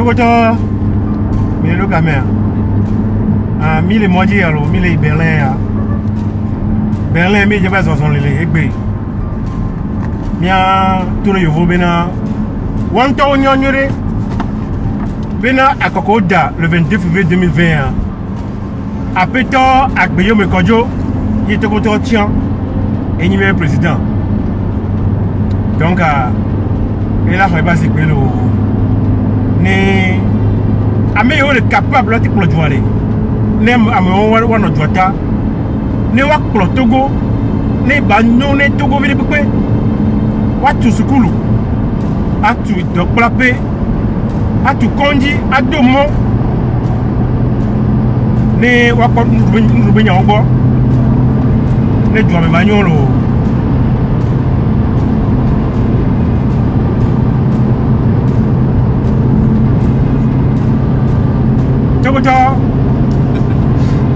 Togoto, mais le gamin. Ah, mille moitié alors, mille Berlin. Berlin, mais je vais en les égbé. Mia, tout le monde bena. Wanta onyonyore. Bena à Kokoda le 22 février 2021. À Péto, à Béyo Mekodjo, il était content tient. Et il est président. Donc, il a fait passer le ne ame yo le capable de pour jouer ne ame on wa no jota ne wa klo Togo ne ba no ne Togo vile pepe wa tu sukulu atu dokplape atu konji adomo ne wa ko nrube nya ogbo ne ju ame ma nyolo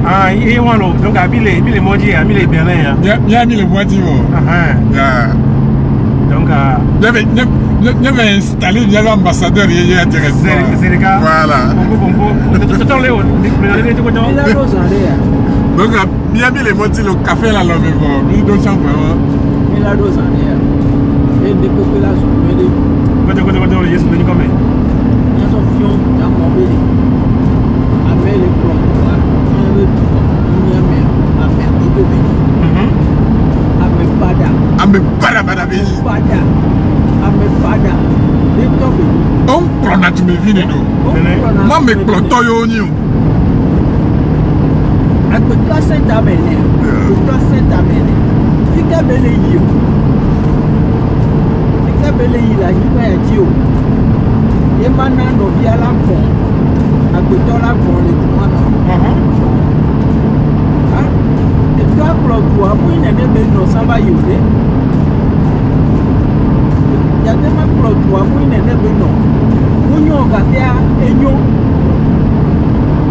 ah, il want donc à mille moitié, à mille Berlin. Il y a mille moitié. Donc, il avait installé l'ambassadeur, il est intéressé. C'est le cas. Voilà. Donc, il y a mille moitié, le café là, mais bon, il doit s'en faire. Il a 2 ans. Et des populations, je suis venu comme on prend à tu me vines moi me ploto yo ni a peu de Saint-Amène Saint-Amène fika bele yi la ni ba ya ji o e mana no bi ala pon a peu de la pon le tuana et toi pour moi ne me no samba yode ya te ma pro toi moi ne me no munyo ga dia enyo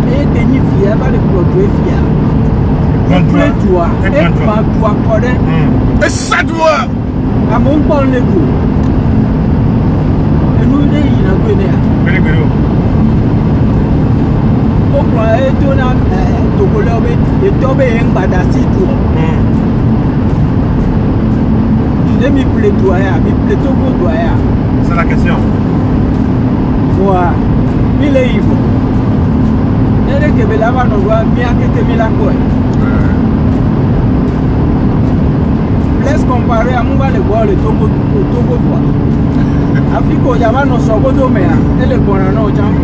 e te ni fia ba le pro toi fia contre toi et pas toi correct et ça doit a mon bon le go e nous ne ina ko ne Bere o pro e to na to ko le be e to be en bada si to mi plaidoyer, mi plaidoyer. C'est la question. Moi, il est ivre. Il est que la vanne voit bien que la quoi. Laisse comparer à mon le voir le Togo quoi. Afrique, Yaman, no Sogodo, mais elle est bonne à nos gens.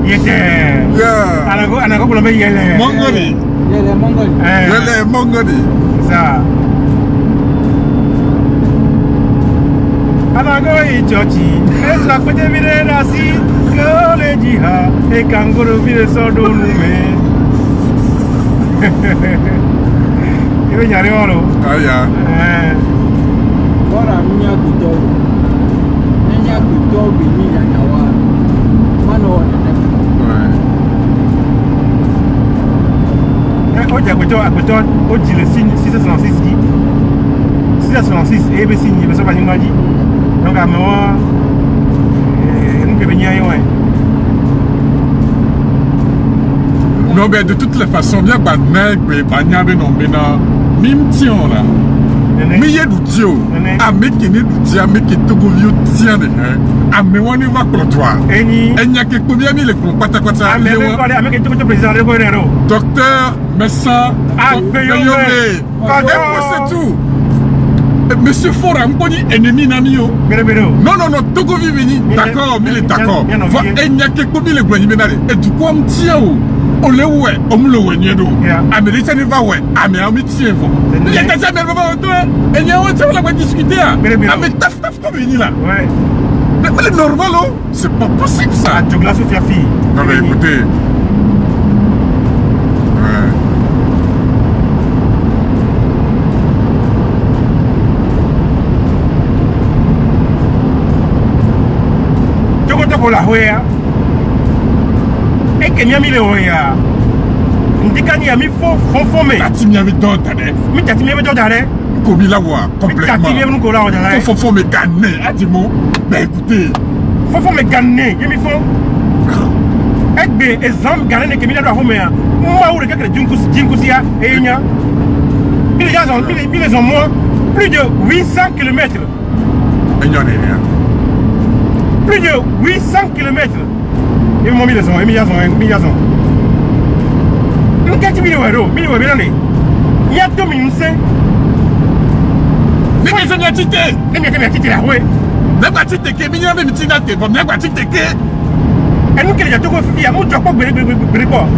Il était. Anago pour le meilleur. Mongoli. Il est Mongoli. Il est Mongoli. Ça. Anago et Chochi, et la côté vide nasi, que les djihad, et kangourou vide sordo noumé. Il veut y aller, alors. Ah, ya. Voilà, il y a du dog. Il y a du dog, il y a Nawa. Mano, on dit le signe 666 qui 666 et le signe, il ne pas dire donc à moi nous que venir non mais de toutes les façons bien bah nègre bah nyabe non bena mime tion là mais y a du tio à me qui ne du tia me qui tout vieux tient de à me on va clotoir et n'y a que combien mille le pata pata avec tout le président de Goyero docteur médecin c'est tout. Monsieur Fora, m'poni ennemi namio. Non, Togo viveni. D'accord, mais il est d'accord. Et n'y a que combien les guanyi menale. Et du coup, on tient où? On le ouais, on le ouais, niedo. Américain ne va ouais. Mais on me tient vous. Il y a déjà même pas toi. Et n'y a on la va discuter. Mais taf comme une là. Ouais. Mais c'est normal, oh. C'est pas possible ça. Tu glaces au fille. Non mais écoutez. La hoya et que mi le hoya ndika ni ami fo me tati mi ami don tane mi tati mi do dare ko mi la wa complètement tati mi ko la wa dare fo me gané adimo ben écoutez faut me gagner, il me faut. Egbe exemple gagner que mi da home ya. Moi ou le quelque jinkusia et nya. Ils ont moins plus de 800 km. Plus de 800 km. Ils m'ont mis les ont, ils ont. Nous qu'est-ce que nous avons? Nous avons bien. Il y a 2 minutes. Mais ils ont tité. Mais tité là, oui. Même pas tité que mi même tina te, bon même pas tité que. Et nous qui les avons fait, il y a mon job pour bréport.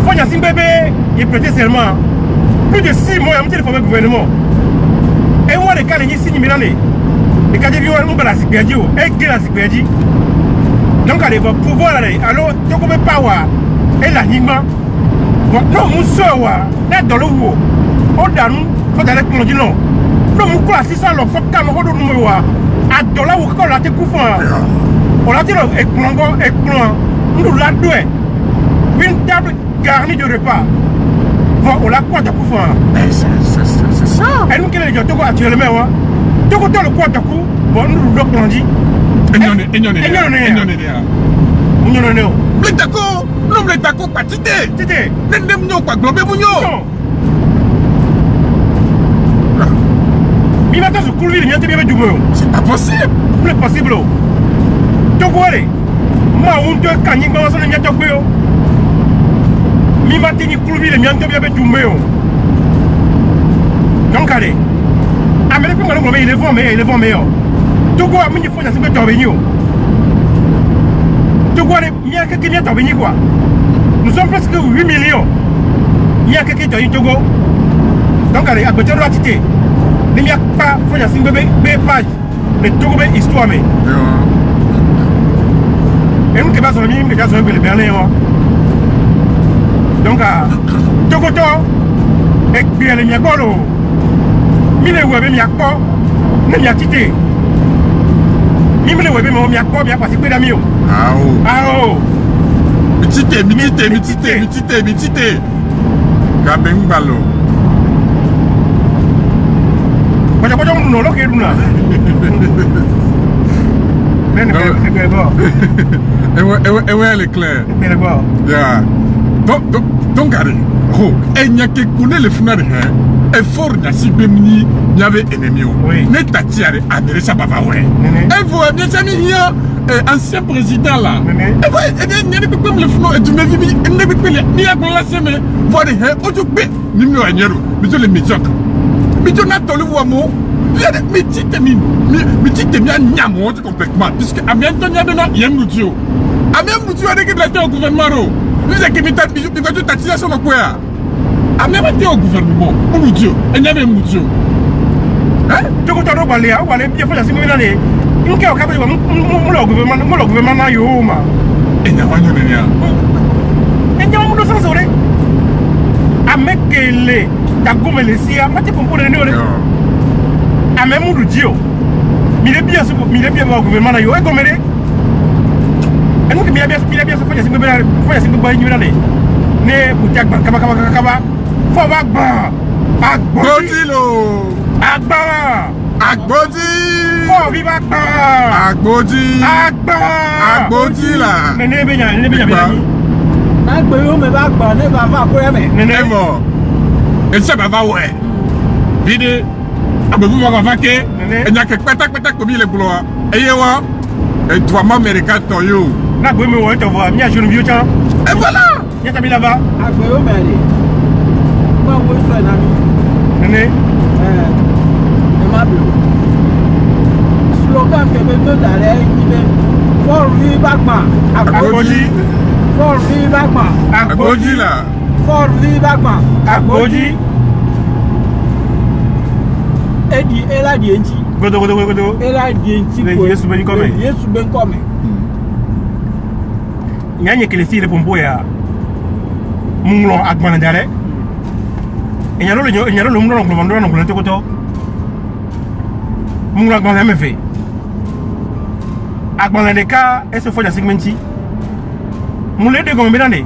Faut y a bébé, il prêtait seulement plus de 6 mois à me téléphoner au gouvernement. Et moi les cas les signes milanais. Les cas de vie on va la sipédi ou et que la sipédi. Donc allez va pouvoir aller. Alors tu peux pas voir et l'animement. Bon non mon soeur là dans le haut. On donne faut aller plonger non. Non mon quoi si ça le faut quand on donne nous voir. À dollar ou quand la te couffa. On l'a dit et plongeon nous la doué. Une table garnie de repas. Bon, on l'a quoi de couffa. C'est ça. Et nous qui les gens actuellement hein. Tout le quoi de coup, bon nous le plongeons. Mais d'accord, non mais d'accord pas tité. Tité. N'aime nous pas globé mounio. Mais maintenant ce couleur il y a bien du monde. C'est pas possible. C'est possible. Tu vois les. Moi on te canne dans son n'y a pas de. Mi matini couleur il y a bien du monde. Donc allez. Amérique moi il est vent meilleur. Tu vois mi faut ça se venir. Tu vois les il y a quelqu'un qui est venu quoi. Nous sommes presque 8 millions. Il y a quelqu'un qui est au Togo. Donc allez, à côté de la tité. Il n'y a pas de bébé page. Le Togo est histoire mais. Et nous qui passons le mime, les gars sont un peu les Berlin. Donc à Togo et bien les miagolo. Mille web miakpo, ne miatité. Mille web miakpo bien passé peu d'amis. Ah oh. Mitité. Gabeng balo. Pas non lo que nous là. Ouais, elle est claire. Donc, allez. Et il y a que connaît le final. Et fort, il y a si béni, il y avait ennemi. Oui. Mais t'as tiré à Deresa Bavaoué. Et vous, bien sûr, il y a ancien président là. Et vous, il y a des problèmes le final. Et tu me dis, il n'y a pas de problème. Il y a la semaine. Voir les gens, aujourd'hui, il y a des gens. Mais tu les médiocres. Mais tu n'as pas le wamo. Il y a des petites mines. Mais tu t'es mis à Niamote complètement. Puisque à bientôt, il y a des gens qui aiment nous. À même nous, avec le gouvernement. Vous avez mis ta bisou, parce que tu as tiré sur le coin. À même été au gouvernement. Mon Dieu. Et il y avait mon Dieu. Hein? Tu as bien fait la semaine année. Nous qui avons capable de mon gouvernement, yo, ma. Et il y a pas de rien. Et il y a un peu de sens, oui. À Mekele, ta gomme les sia, ma t'es pour le nez. À même mon Dieu. Il est bien au gouvernement, yo, et comme elle est. Et nous qui bien fait la semaine, faut la semaine, ne bujak ba kaba fo ba gba Agbodilo Agbodi fo bi ba gba Agbodi la ne be nya na gbe yo me ba gba ne ba fa ko ya me ne mo e se baba we bide abebu ba fa ke enya ke peta ko mi le bulo eye wa e toi ma america to yo na gbe mi wo to vo mi a jeune vieux chan et voilà. Il y a là-bas. Ah, mais où aller? Moi, où est-ce un ami? Néné. Slogan que me donne d'aller, il dit Fort Vivagma. Agbodi. Fort Vivagma. Agbodi là. Fort Vivagma. Agbodi. Et dit, elle a dit, Godo. elle a dit, Yesu ben comme. Yesu ben comme. Nyanye kele si le pompo ya. Munglo agmana dare. Enyalo munglo nglo tokoto. Munglo agmana mefe. Agmana de ka eso foja segmenti. Mule de go mbelane.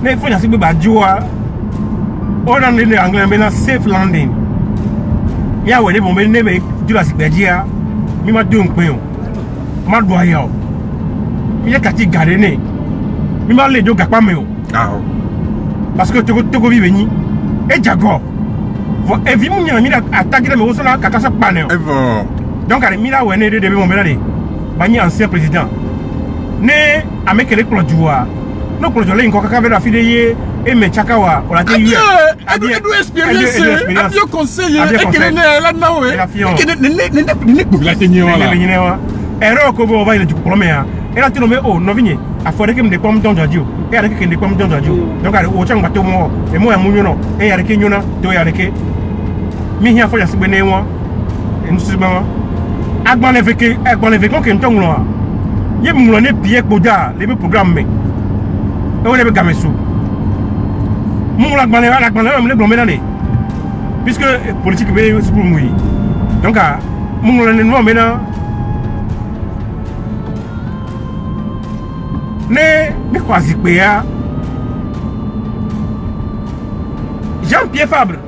Ne foja sigbe ba jiwa. Ona ne anglais mbena safe landing. Ya we ne bombe ne me jula sigbe dia. Mi ma do npe o. ma doya mi ya kati garene mi ma le do gapa me o parce que Togo vive ni e jago vo e vi mu nyana mi da attaquer me wo so na kaka sa pane o donc ale mi la wene de mon benade ba ni ancien président ne amekele klojua no klojua le nko kaka vera fide ye e me chakawa o la te yu edu experience abio conseiller e kele ne la na o e ne ko la te nyewa la ero ko bo ba ile jukolo me ya era ti no me o no vinye afore ke mde pom donjo dio e ara ke mde pom donjo dio donc ale o changba to mo e mo ya munyo no e ya ke nyuna to ya ke mi hia fo ya sigbe ne won e nsu ba agbon le veke ko ke ntonglo ye mulo ne pie kpoja le be programme me e o le be gamesu mulo agbon le blomé dane puisque politique be su pour moi donc mulo ne no me na ne mi quasi pe ya Jean-Pierre Fabre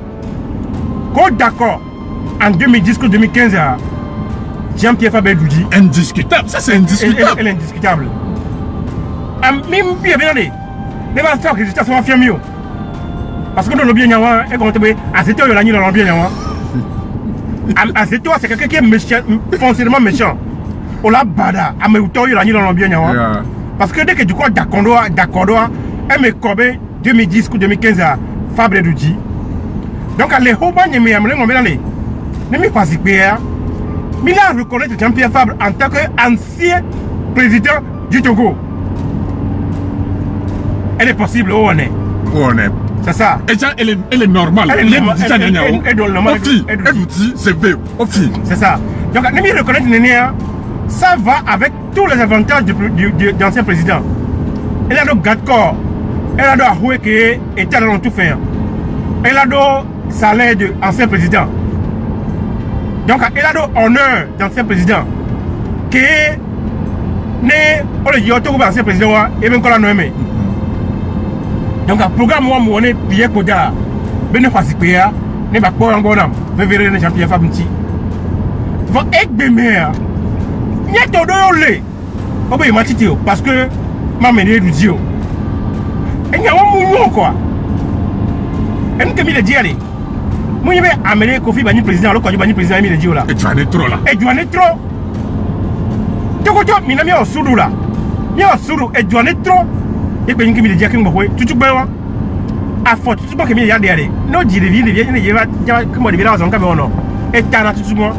ko d'accord en 2010-2015 Jean-Pierre Fabre dit indiscutable, ça c'est indiscutable. Elle est indiscutable. Même bien allé. Ne va pas que je sois fier mieux. Parce que dans le bien yawa et quand tu es à cette heure la nuit dans le bien yawa. À cette heure c'est quelqu'un qui est méchant, foncièrement méchant. On l'a bada à me outoyer la nuit dans le bien yawa. Parce que dès que tu crois d'accord, elle me cobe 2010 ou 2015 à Fabre dit. Donc les hoba ne me amène on aller. Ne me pas y payer. Mais là, reconnaître Jean-Pierre Fabre en tant qu'ancien président du Togo. Elle est possible, où on est. Où on est. C'est ça. Et elle est normale. Elle est normale. C'est vrai. C'est ça. Donc, nous reconnaître Nénéa, ça va avec tous les avantages de l'ancien président. Elle a le garde corps. Elle a le avoué qu'elle était dans tout faire. Elle a le salaire de l'ancien président. Donc, il a l'honneur d'ancien président qui est né au Yoto comme ancien président et même qu'on l'a nommé. Donc, le programme où on est Pierre Koda, bénéficiaire, n'est pas pour un bon homme, mais Jean-Pierre Fabinti. Vous êtes des mères. Il y a tout le lait. On peut y matcher parce que ma mère du Dio. Et il y a un mouvement quoi. Et nous, comme il est dit, allez. Moi, je vais amener Kofi Bani président, alors que je vais président, il est dit là. Et tu en es trop là. Et tu en es trop. Tu vois, tu as mis au soudou là. Il y a un soudou, et tu en es trop. Et puis, il dit que tu peux. À force, tu peux que il y a des. Non, je dis, il va comment il va dans un camion. Et tu as tout le monde.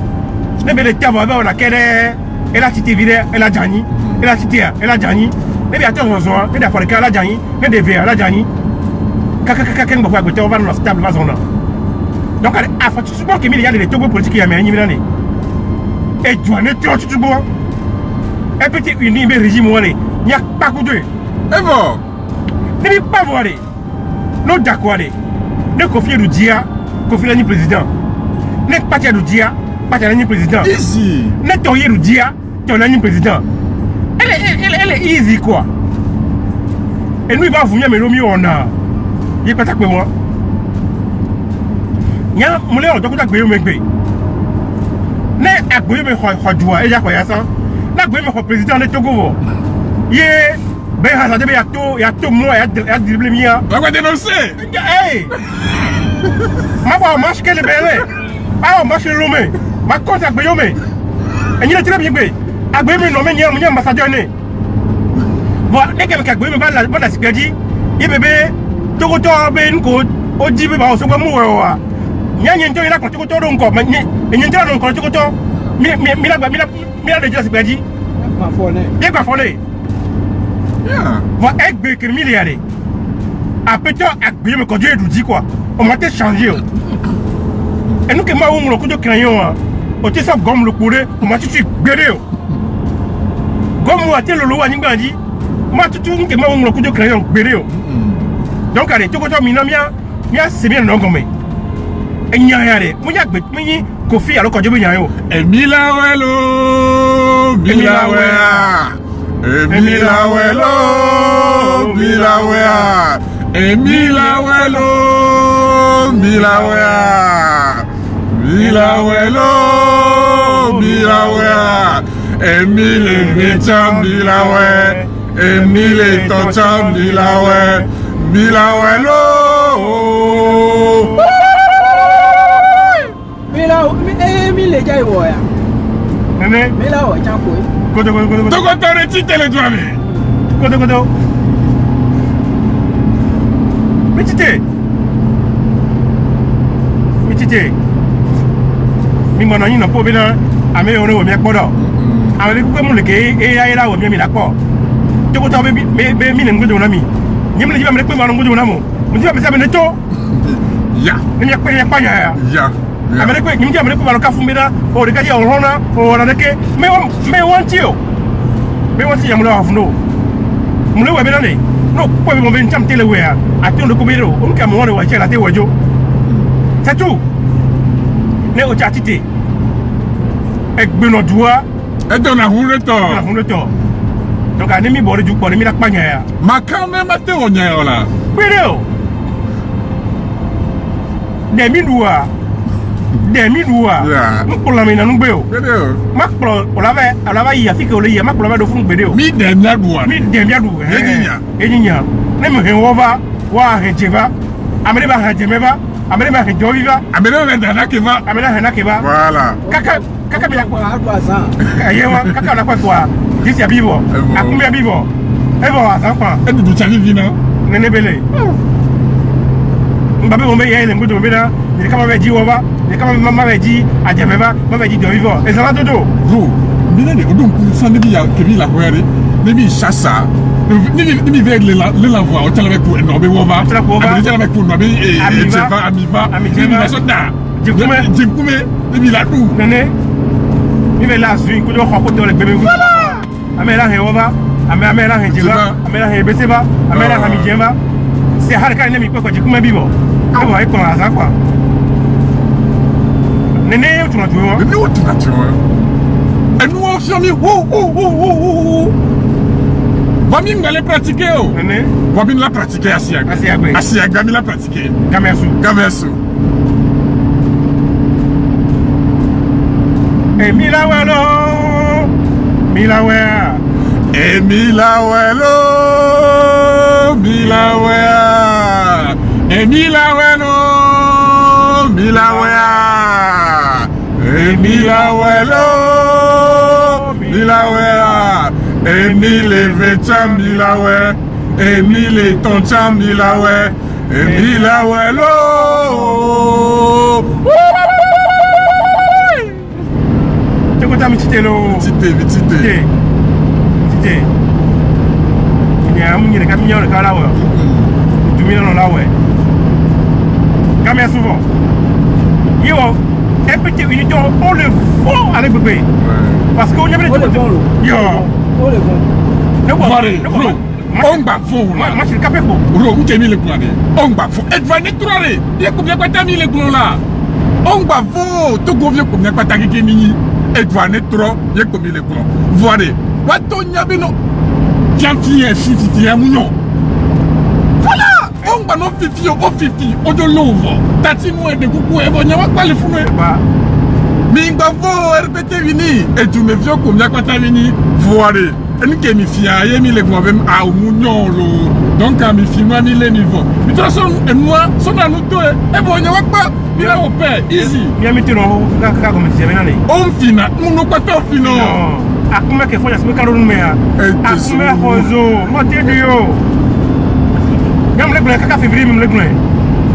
Mais le temps, on a qu'elle est. Elle a cité Villers, elle a Djani. Elle a cité, elle a Djani. Mais il y a tout le monde. Elle a fait elle a Djani. Elle a verres, elle a Djani. Quelqu'un va côté, on va dans la stable, va zone. Donc, à force, tu peux que il y a des Togo politiques qui amènent une année. Et tu en es trop, tu vois. Et petit, une régime, il n'y a pas que deux. Et bon, ne vais pas voir. Non, d'accord. Ne confier le dia, confier le président. Ne pas dire le dia, pas dire le président. Easy. Ne toyer le dia, ton président. Elle est easy quoi. Et nous, il va vous dire, mais l'homme, on a. Il est pas avec moi. Il y a un moment où on doit me ne agboye me khodoa e ya kwa yasa na agboye me président de Togo ye ben hazade be ya to mo ya dribble mi ya on va dénoncer hey ma ba marche que le bele ah marche lomé ma compte agboye me enyi le tire bien gbe agboye me no me ni ambassadeur ne voilà dès que agboye me ba la sikadi ye bébé Togo to be nko o jibe ba o so gba mu wa Nyanyi nto ila kwa Togo to nko ma nyi nto no kwa Togo to mila de just bedi ma fone bien quoi fone yeah va egbe que milliards a peut-être agbe me kodie du dit quoi on m'a changé et nous que ma on le coup de crayon o ti so gomme le couré on m'a tutu gbere gomme wa te le lo wa ni gba di ma tutu que ma on le coup de crayon gbere donc allez Togo to minamia mia c'est bien non gomme Enyayare, muya gbe mi Kofi alors que je be nyayo. Emilawelo, Milawea. Emilawelo, Milawea. Emilawelo, Milawea. Milawelo, Milawea. Emile Vicham Bilawe, Emile Tocham Bilawe, Bilawe lo. Emile Jaiwoya. Nene. Bilawe Champo. Kodo. Togo tore tite le douane. Kodo. Mitite. Mi mona yin no po bi na ame ore wo mi ekpodo. Ame ku mu le ke e ya ira wo mi la po. Togo to be mi ne ngudo na mi. Nyim le jiba me pe ma ngudo na mo. Mu jiba me sa me ne to. Ya. Ni ekpe ya pa ya. Ya. Ame ku nyim jiba me ku ma ka fu mi na o de ka je o rona o na de ke me want you. Me want you mo na fu no. Mu le we be na ni. No po be mo be ntam tele we a. Ati on de ko bi ro. O nka mo won wa che la te wojo. C'est tout. Ne o chatite. Egbeno dua. E don na hunre to. Donc ani mi bori ju pon mi la panya ya. Maka me mate onya ola. Pero. Demi dua. Yeah. Mpola mi na ngbe o. Pero. Makplo olava ya fike ole ya makplo do fun gbede o. Mi dem ya dua. Ejinya. Ne me he wova wa he jeva. Amere ba ha jemeba. Amere ba he joviva. Amere na keva. Voilà. Kaka bila kwa adwaza. Ayewa kaka na kwa disi ya bibo. Akumi ya bibo. Evo azakwa. Edu du chali vina. Nene bele. Mbabe mo me yele ngudo mbina. Ni kama beji wova. Ni kama mama beji ajemeba, mama beji jovivo. Ezala dodo. Bro, mina ne odon ku san bi ya kebi la kwere. Ne bi chassa. Ni veille le voix au télé pour no be wova. Télé pour no be amiva. Ni na so da. Jikume ni bi la du. Nene. Ni ve la swing ko do ko to le bebe wu. Amela he wova. Amela he jiba. Amela he beseba. Amela ha mi jema. C'est haraka ne mi ko jikume bibo. Ko ai ko aza kwa. Nene tu na tuwa. Et nous on fait Vami ngale pratiquer o. Nene. Vami la pratiquer Asiaga. Asiaga mi la pratiquer. Gamesu. Milawelo. Emile Vecham Bilawe, Emile Toncham Bilawe, Emile lo. Teko mi titelo. Tite. Ni amu ni ka mi ka lawo. Tu mi no lawo. Kamé souvent. Yo, un petit unité on le fond avec bébé. Parce qu'on y avait yo. On va fou. Moi je suis capé pour. Ro, où t'es mis le plan? On va fou. Et va nettoyer. Il y a combien de mis le plan là? On va fou. Tout combien de temps qui mini. Et va nettoyer. Il y a combien de plan? Voilà. Wato nyabino. Tiens fifi amunyo. Voilà. On va non fifi au fifi au de l'ouvre. Tati moi de coucou et bon n'y a pas le fou. Minga vo RPT vini et tu me viens combien quand t'as vini voilà et que mi fia yemi le moi même a munyon lo donc à mi fima mi le niveau mais toi son et moi son à nous deux et bon n'y a pas mi la au père easy bien mi tiro ka comme c'est maintenant on fina nous pas toi fino akuma ke foya se kalo numea akuma hozo mo te dio yam le ka février même le glen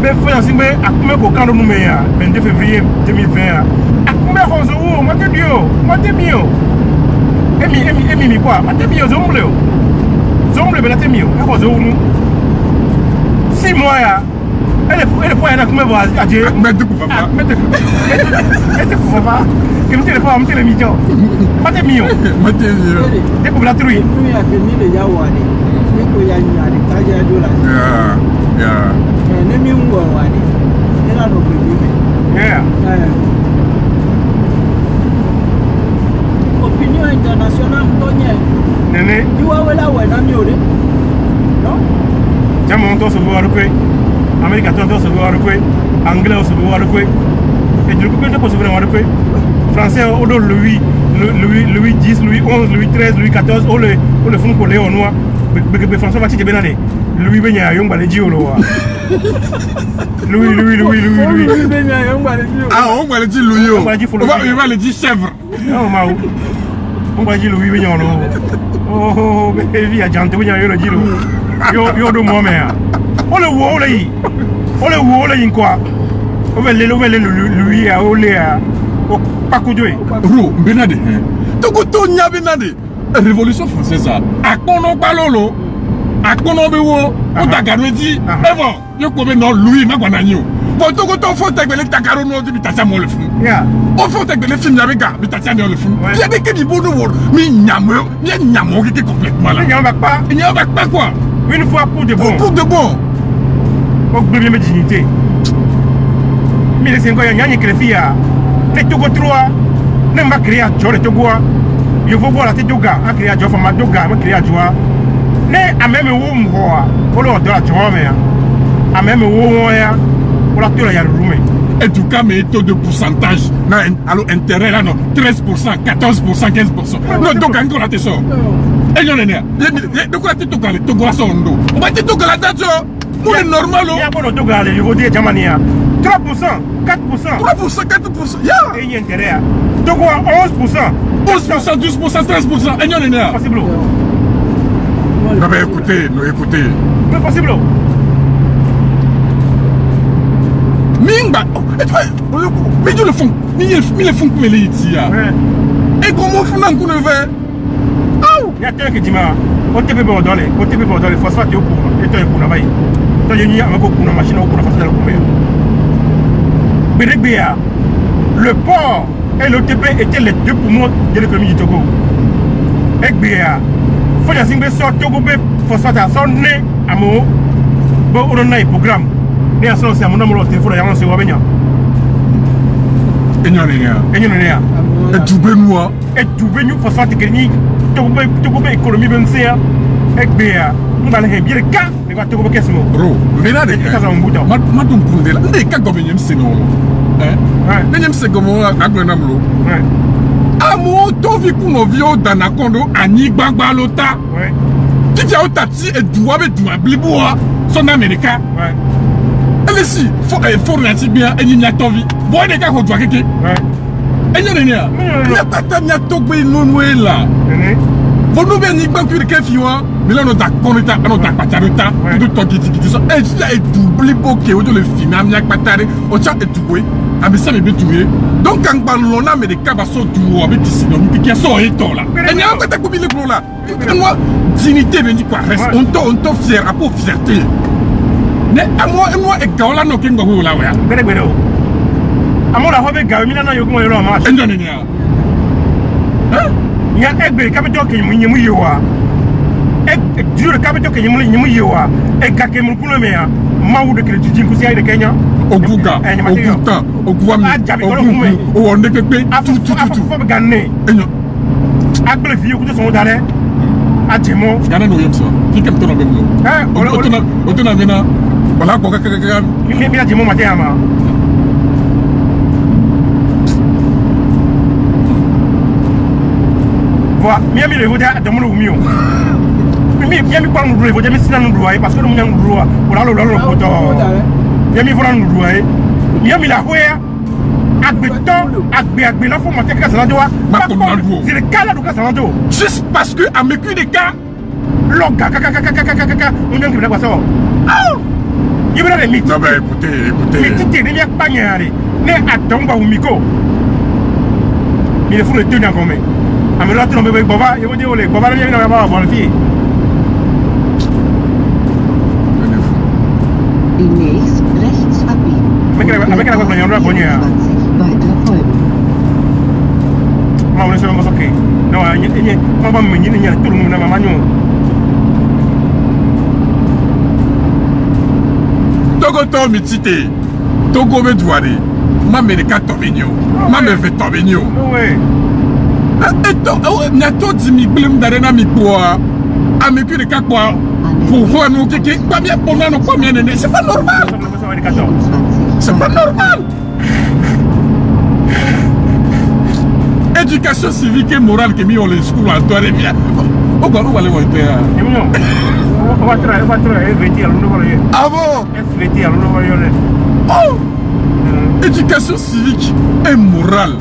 be foya se me akuma ko kalo numea 22 février 2020 akuma hozo wo mo te dio emi quoi mo te bio zomble be la te mio hozo nu 6 mois ya ele foi na kuma va aje mettre papa mettre papa que me telefone me television mate mio de ko blatru yi mi ya ke ni le ya wani ni ko ya nya de ka ja dola ya ne mi ngwa wani ina no ko bi opinion international tonye nene ni wa wala wa na mi ore no jamo to so bo arukwe America to so bo arukwe anglais so bo arukwe et du coup que ko so bo arukwe français odo lui Louis 10, Louis 11, Louis 13, Louis 14, oh le fond pour Léon Noir, François Baptiste Benane, Louis Beigna, Young Balédio, Louis. Ah, on va le dire Louis, on va le dire chèvre. Non, Mao. On va dire Louis Beignan. Oh, baby, à Janté, il y a le dire. Yo, de moi, mère. On le voit, quoi. On va le Louis à Oléa. Pas coup de Ro, Benade. Tokoto nya Benade. Révolution française, à Kono Balolo, à Kono Bewo, on t'a gardé dit, mais bon, yo comme non Louis Magwanagno. Bon, Tokoto faut t'aider les Takarono de Bitacha mo le fou. On faut t'aider les films avec Bitacha mo le fou. Il y a des qui bon nous, mais nyamo qui est complètement là. Il n'y a pas quoi. Une fois pour de bon. Pour de bon. Pour brûler mes dignités. Mais les 5 ans, il y a une fille. Les Togo 3, ne m'a créé à Joe, les Togo. Je veux voir la tête de gars, à créer à Joe, ma doga, m'a créé à Joe. Ne à même où moi, pour le de la Joe, mais à même où moi, pour la tour, il y a le roumé. En tout cas, mes taux de pourcentage, alors intérêt là, non, 13%, 14%, 15%. Non, donc encore la tête sort. Et non, de quoi tu te gagnes, tu gagnes son dos. On va te gagner la tête, c'est normal. Il y a pas de gagner, je vous dis, Jamania. 3%, 4%. 3%, 4%, yeah. Et il y a intérêt. Donc, 11%. 11%, 12%, 13%. Et non, non. Possible. Non, mais écoutez. C'est possible. Mingba. Mais tu le font. Mais le font comme les ici. Et comment font un coup de verre? Il y a quelqu'un qui dit, on te peut pas dans les phosphates au cours. Et tu es pour la vaille. Tu as une machine au cours de la phosphate. Le port et l'OTP étaient les deux poumons de l'économie du Togo. Et bien, il faut que les Togo phosphate à son nez à mon bon on a un programme. Et à son c'est mon amour au téléphone et à mon c'est Wabenya. Et tout benoît. Et tout benoît phosphate que ni Togo économie ben c'est. Et bien, on va aller bien le cas. Mais va Togo qu'est-ce que Ro, mais là des cas. Madame Pundela, des cas comme une sénon. Même c'est comme un grenamlo. Amo, ton vie qu'on vient dans un condo, Annie Bagbalota. Tu viens au tati et doit bliboua, son américain. Elle est si, faut regarder bien, et il n'y a ton vie. Bon, les gars, on doit quitter. Et il n'y a pas de togbe non là. Vous nous venez pas que quelqu'un fiwa, mais là on a connoté, on a pas de temps, tout ton qui ça. Et il y a doublé bokeh, on le film, on a pas taré, on tient et tout oui. Ah mais ça me tué. Donc quand on a mais des cabas sont tout avec ici, donc qui sont et là. Et il y a pas de combien de gros là. Moi dignité veut dire quoi? On t'en fier à pour fierté. Mais à moi et quand là non kingo là ouais. À moi la hobe gawe mina yo ko yo ma. Et non. Il y a un capitaine qui est mouillé. Et du capitaine qui est mouillé. Et qui est mouillé. Maou de crédit du Kousia de Kenya. Au Bouga, au Bouta, au Guam, au Ondekpe, tout. Faut gagner. Après le vieux, sont d'aller. À Djemo. Il y a un autre ça. Qui est comme toi, même. Voilà, pour quelqu'un. Il est bien Djemo matin. Miami le vote à Domino Mio. Miami pas nous vote, Miami Sina nous doit parce que nous nous doit. Voilà le poteau. Miami voilà nous doit. Miami la hoya. Agbe la faut monter que ça doit. C'est le cas là du cas ça doit. Juste parce que à mes des cas loga on a que ça. Il veut les mythes. Non mais écoutez. Mais tu t'es déjà pas nyari. Ne attends pas au micro. Il faut le tenir comme ah mais là tu n'as pas Bova, il faut dire les Bova ne viennent pas avoir le fille. Demnächst rechts abbiegen. Avec la voie de la bonne heure. On est sur un ok. Non, il y a tout le monde dans ma manion. Togo mitite. Togo me douari. Ma me de katobinyo. Ma me fait tobinyo. Oui. Et Nato dit mi blum d'arena mi bois. A me que de quoi pour voir nous qui pas bien pour nous pas bien né. C'est pas normal. C'est pas normal. Et Éducation civique et morale qui mis en les schools à toi, bien. Oh, quoi, on va aller voir. On va travailler SVT à l'université. Ah bon? SVT à l'université. Oh! Éducation civique et morale.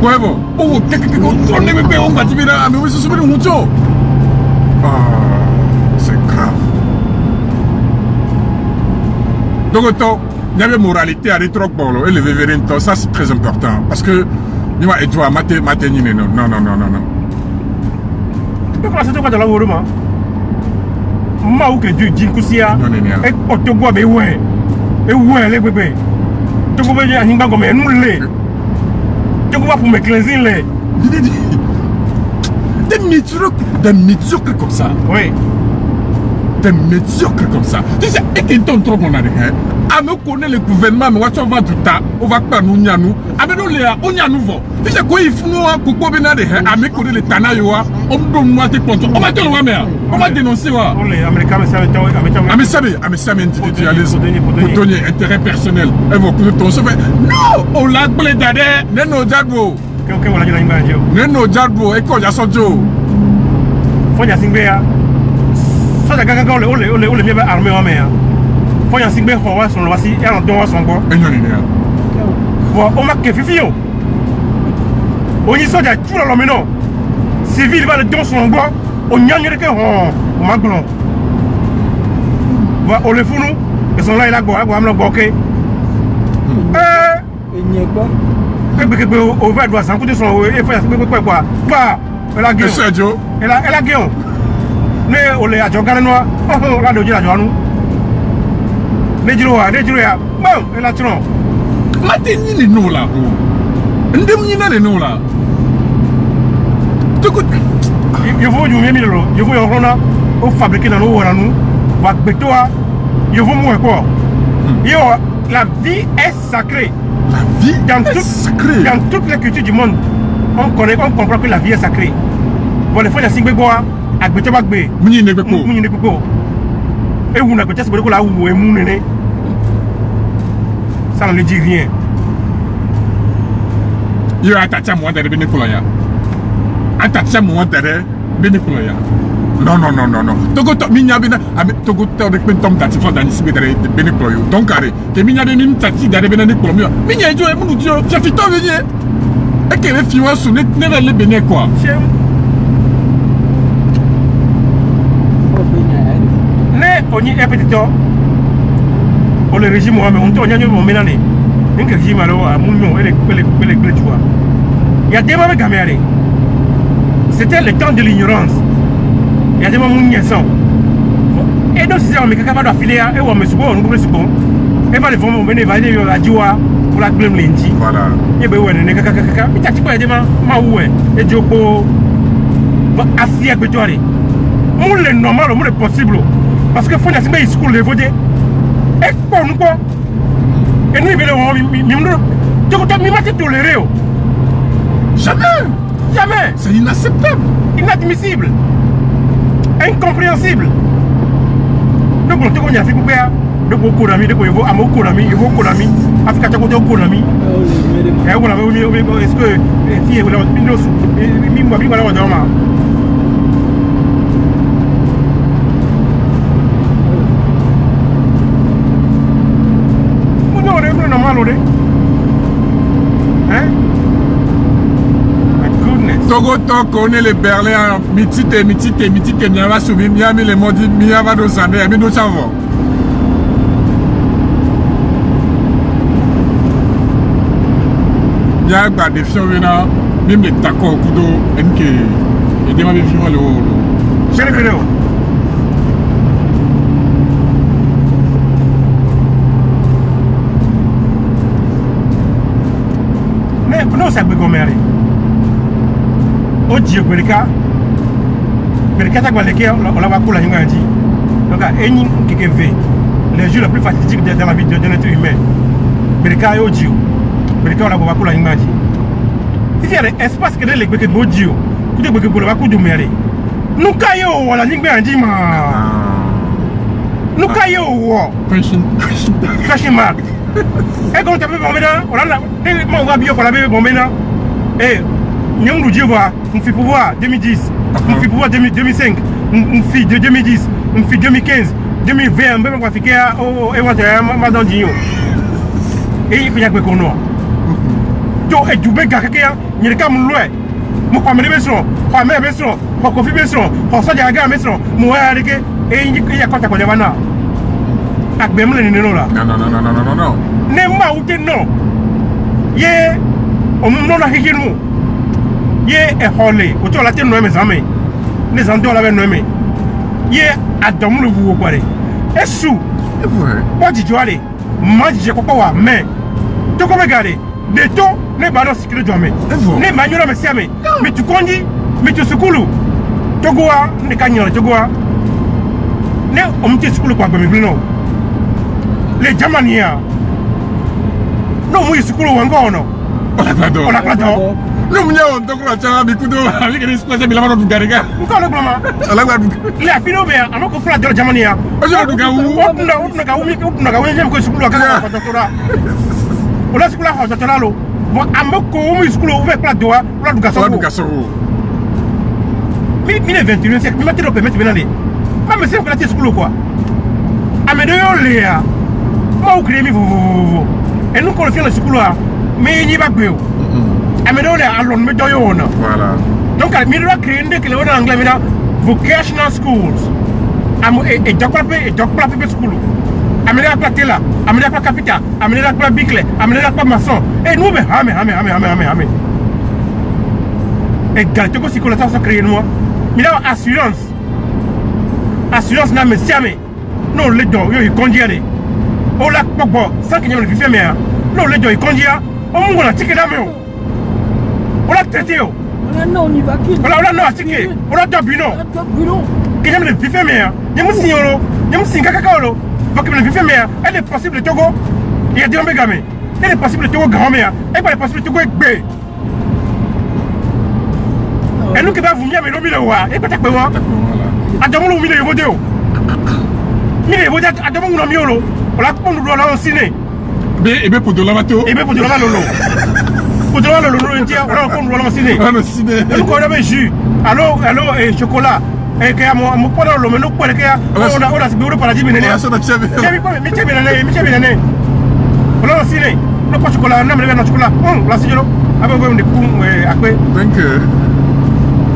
Ouais, bon. Oh, on est bébé, on va dire, mais oui, c'est super mucho. Ah, c'est grave. Donc, autant, il y avait moralité à l'étroque, et le vévérin, ça c'est très important. Parce que, et toi, matin, non. Donc, là, c'est quoi de la vouruma? Ma ou que Dieu dit que si et Otogo, mais ouais, les bébés. Togo, mais il n'y a pas comme nous les. Togo, pour me cleanser les. Des médiocres comme ça. Oui. Des médiocres comme ça. Tu sais, et qu'il tombe trop mon année, hein. À me connaître le gouvernement, mais on va tout temps, on va pas nous nianou. À me donner on y a nouveau. Tu sais quoi, il faut nous un coucou benade, à me connaître le tanayoa, on me donne moi tes comptes. On va te le voir, on va dénoncer. Les Américains, mais ça, individualisme, pour donner intérêt personnel. Et vous pouvez ton sauver. Non, on l'a blé d'adé, non, Jadbo. Non, Jadbo, et quoi, il y a son Joe. Faut y a Singbea. Ça, c'est quelqu'un qui est bien armé en mer. Faut y a Singbea, son voici, et on doit son bois. On m'a que Fifi. On y sort de tout dans le ménage. Civil va le don son bois. On y a rien que on m'a blanc. On le fout nous. Ils sont là, il a boire, on va bloquer. Il n'y a pas. On va doit s'en couper son et faut y a quoi. Pas. Elle a gueule. Elle a gueule. Mais on les a jogé noir. On a dojé la joie. Les dirois. Bon, elle a tué. Maintenant, les noms là. Les noms là. Il faut du mieux, il faut y fabriquer dans nos rangs. Il faut moins quoi. La vie est sacrée. La vie est sacrée. Dans toutes les cultures du monde, on comprend que la vie est sacrée. Bon, les fois, il y a 5 bégois. Et vous n'avez pas de là où vous êtes. Ça ne dit rien. Il y a attaché à moi de Bénécoloya. Attaché à moi de Bénécoloya. Non. Togo Mignabina, Togo Tom Tati for Danis de Bénécoloyo. Donc, que Mignabin Tati de Bénécoloyo. Mignadio et Moudio, j'ai fait tant venir. Et que les filles sont nées les Béné quoi. On y est petit temps. Pour le régime, on tourne à mon ménané. Un régime alors à Mounion et les Glétois. Il y a des moments gamérés. C'était le temps de l'ignorance. Il y a des moments mouniensants. Et donc, si on est capable d'affiler, et on me souvent, on nous souvent. Et va les former, on va aller à Dioua pour la blême lundi. Voilà. Et bien, on est caca. Mais tu as dit quoi, il y a des moments, et Djoko va assis à Bétoiré. Moi, le normal, moi, le possible. Parce que faut y school les voter. Et quoi nous quoi? Et nous il m'a toléré. Jamais. C'est inacceptable. Inadmissible. Incompréhensible. Donc on te connaît avec quoi? Donc au Konami, donc il faut à mon Konami, Afrique à côté au Konami. Et on a est-ce que si vous l'avez Togo connaît les Berlins, mitite, Miava Soubi, Miami, les Modi, Miava Dosane, et nous savons. Il y a des filles, même les tacos, Kudo, NK, et des mauvais filles, le haut. J'ai les vidéos. Mais non, c'est un peu comme Oji Berika ta Gualeke, on la va pour la Yunganji. Donc, les jours les plus fatidiques dans la vie de l'être humain. Berika et Oji. Berika, on la va pour la Yunganji. Si il y a un espace que les Békés Oji, vous devez que vous l'avez coup de mairie. Nous caillons, la Yunganji, nous caillons. Question mark. Et quand tu as fait bon maintenant, on a la. On va bien pour la bébé bon maintenant. Eh, nous nous disons, on fait pouvoir 2010, on fait pouvoir 2005, on fait 2010, on fait 2015, 2020, on va faire Madame Digno. Et il y a que qu'on a. Donc, et du bien quelqu'un, il y a quand même loin. Moi, je me suis dit, je me suis dit, je me suis dit, je me suis dit, je me suis dit, et il y a quoi qu'on a maintenant. Avec même les là. Non. N'est pas où tu es non. Yé, on m'en a dit nous. Yé est holé. Autour de la tête, nous mes amis. Les endroits là, nous aimons. Yé, Adam le vous parlez. Et sous. Moi, je dis aller. Moi, je crois pas, mais. Tu peux regarder. Des taux, les ballons cyclés de jamais. Les manuels, mais tu conduis, mais tu secoues. Tu vois, les canyons, tu vois. Les hommes qui secouent quoi, mais non. Les Jamania. Non, moi, je secoue encore, non. On a pas d'or. Non, mais on donc la chara bikudo avec les splash de la mano du gariga. Encore le moment. Ala gwa. Les afino bien, alors qu'on fera de la Jamania. Ojo du gawu. On a j'aime que secoue la doctorat. On a secoue la doctorat. Bon, amoko, on est secoue ouvert plat doigt, plat du gasso. Mais 21e siècle, mais tu le permets de venir. Mais c'est que la tête secoue quoi. Amédéo Léa. Moi, vous créez, vous. Et nous, quand on fait le secoue là, mais il n'y a pas de Amédéo Léa, alors, mais doyo. Voilà. Donc, il y a créé une que en anglais, vocational schools. Et docteur school. Amédéo Platé là, Amédéo Capita, Amédéo Biclet, Amédéo Maçon. Et nous, mais, hamé. Et gâteau que si qu'on a créé moi. Mais là, assurance. Assurance n'a mais jamais. Non, les dons, ils conduisent. On l'a pas bon, sans qu'il y ait le vifé, mais non, les dons, ils conduisent. On l'a ticket là-bas. On l'a traité. Non, on y va qui? On l'a ticket. On l'a dobino. Qu'il y ait le vifé, mais il y a un signal. Il y a un signal cacao. Donc, le vifé, mais elle est possible de Togo. Il y a des hommes gamés. Elle est possible de Togo grand-mère. Elle est possible de Togo avec B. Et nous qui va vous mettre mais non mais le roi et peut-être que moi Adam nous met le modèle mais le modèle Adam nous mis le on l'a pour nous doit ciné et bien pour de la bateau et bien pour de la lolo pour de la lolo on l'a pour nous doit ciné on le ciné nous qu'on avait jus alors et chocolat et que mon pas le mais nous quoi que on a c'est pour la dire mais ça va tirer mais on l'a ciné nous pas chocolat non mais le chocolat la sigilo avec vous des coups après donc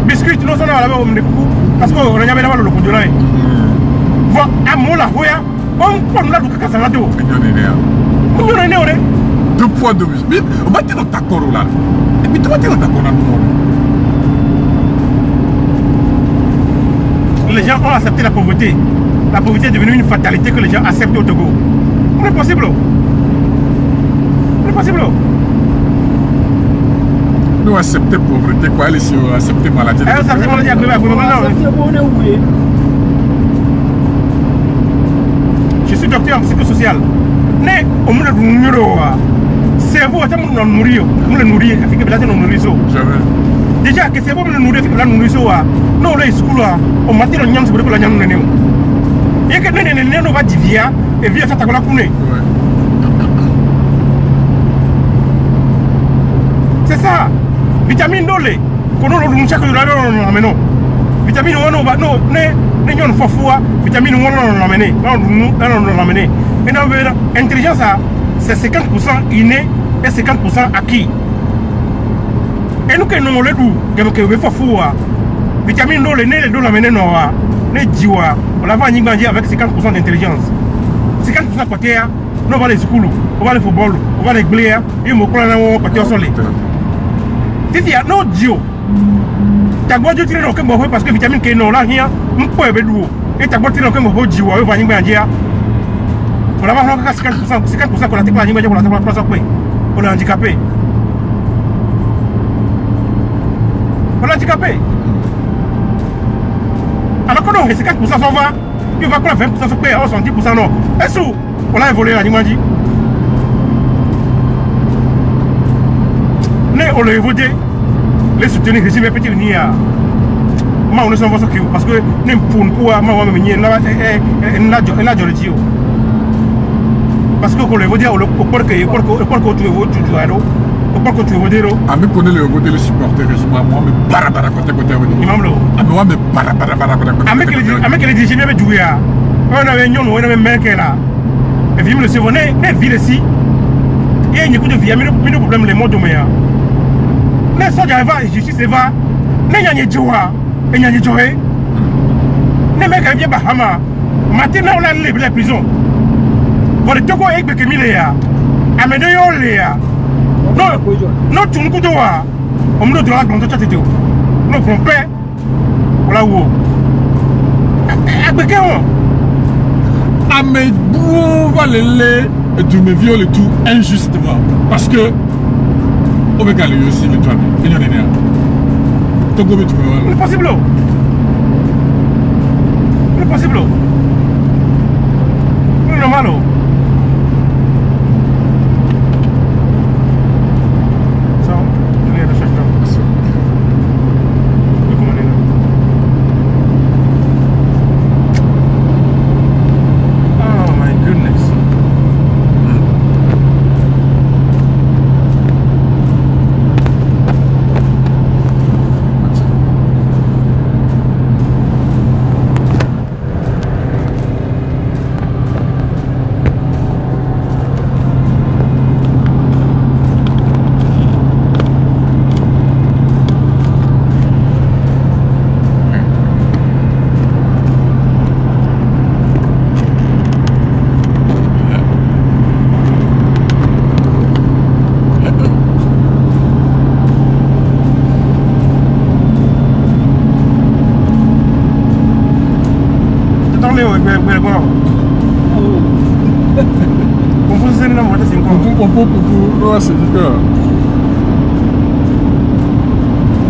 biscuit non ça là on est beaucoup parce qu'on a jamais le coup de là voilà à mon la hoya on prend là du caca ça là tout on est né deux poids deux mesures mais on va te d'accord là et puis tu vas te d'accord là les gens ont accepté la pauvreté est devenue une fatalité que les gens acceptent au Togo on est possible nous accepter pauvreté quoi elle si accepter maladie je suis docteur en psychosocial mais on me le numéro cerveau on le nourrir efficace là on nourrir déjà que cerveau me nourrir efficace là nourrir non le school on matin on nyam pour la nyam nene et que nene no va divia et via ça ta kola kune c'est ça vitamine dole kono lo dum chako la no meno vitamine wono ba no ne nyon fofua vitamine wono no mene no mene et non intelligence c'est 50% inné et 50% acquis et nous que nous le dou que fofua vitamine dole ne le do la mene no ne jiwa on la va nyingbanji avec 50% d'intelligence 50% côté on va les school on va les football on va les blé et mo kula na wo côté au soleil si y a no dio ta gbo jo tire no ke mo parce que vitamine K no la hia mpo ebe duo e ta gbo tire no ke mo ho jiwa we vanyi gba dia on la va no ka 50% ko la te kwa nyimba je ko la te kwa so pe on est handicapé alors que non 50% s'en va il va prendre 20% so pe 70% non est-ce on a évolué la nyimba dit on le voté les soutenir régime petit venir ma on s'en va parce que nem pour ma wa menye na jolitio parce que on le voté au porque tu alo au pas que tu veux dire. Ah, mais connais le voter les supporters, moi, mais barabara côté côté. Imam Lo. Ah, mais moi, mais barabara. Ah, mais que les décisions de jouer. On avait une on avait mec là. Et puis, le sévonné, les villes ici. Et il y a beaucoup de vie, mais le problème, les mots de meilleur. Les soldats, justice, va. Les gens qui jouent, et les gens qui jouent. Les mecs qui viennent Bahama. Maintenant, on a les prisons. Pour le Togo et que Miléa. Amédée Léa. Non, tu ne peux pas. On me doit dans le chat. Non, on peut. Voilà où. Amédou va les lait et tu me violes tout injustement. Parce que. On va gagner aussi les toi. Il y en a rien. Togo, tu peux. C'est possible. C'est possible. C'est normal.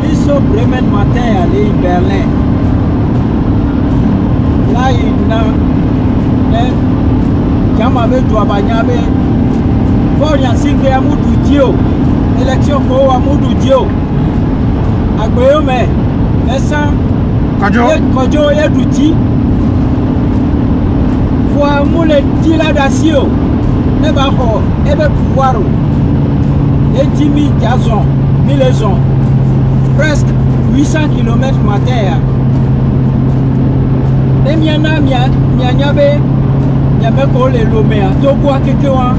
Ils sont Bremen matin aller à Berlin. Là, il n'a pas de droit à Niamey. Faut y aller à Moudou Dio. Élection pour Moudou Dio. À Guillaume, Kodjo et Douti. Faut mouler Tila Dacio. Nebaho, Ebe Pouaro. Et Jimmy Jason, Milaison. Presque 800 km matin. Et Miana, Mianabe, Yameko le Lomea, Tokwa Kekewa,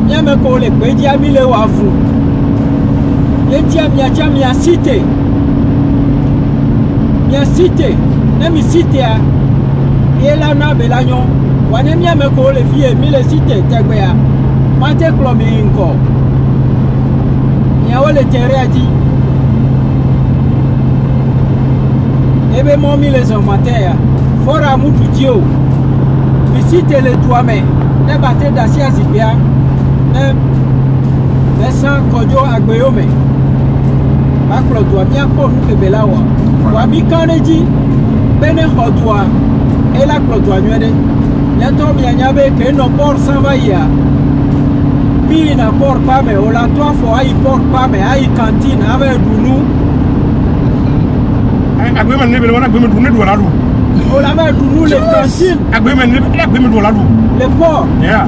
Yameko le Bedia Mile Wafu. Yetia Mia cité. Mia cité, Nemi cité, et là, na Belagnon, Wanemia Meko le Fie, Mile cité, Tegbea, Mate Clomi Inko. Y'a le terrain dit. Ebe mon les en matin. Fora Moudou Dio. Visite les toi-même. Ne battez d'Asia Zibia. Ne sans Kodjo Agbeome. Baklo doit bien pour nous que Belawa. Wami Kaneji. Bene Hodwa. Et la Clodoa Nuede. Yatom Yanyabe que nos ports s'envahir. Bina port pas mais on la toi faut aïe port pas mais aïe cantine avec nous. Agbeman ne bela wana agbeman ne do lalu. On la met nous les cantines. Agbeman ne do lalu. Les ports. Yeah.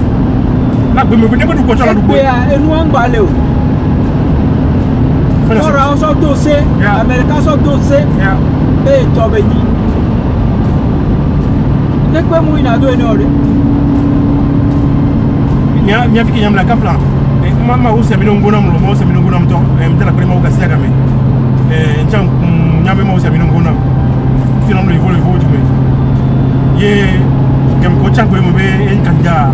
La agbeman ne do ko lalu. Et nous en balé. Fora on sort dossier. Américain sort dossier. Et tobeni. Ne quoi mouina do enore. Nya fiki nyamla kapla mama usa minongona mlo usa minongona mto mtela kule mauka sia kame nchang nyambe mausa minongona fina mlo ivole vote me ye kem ko chango mo be en kanja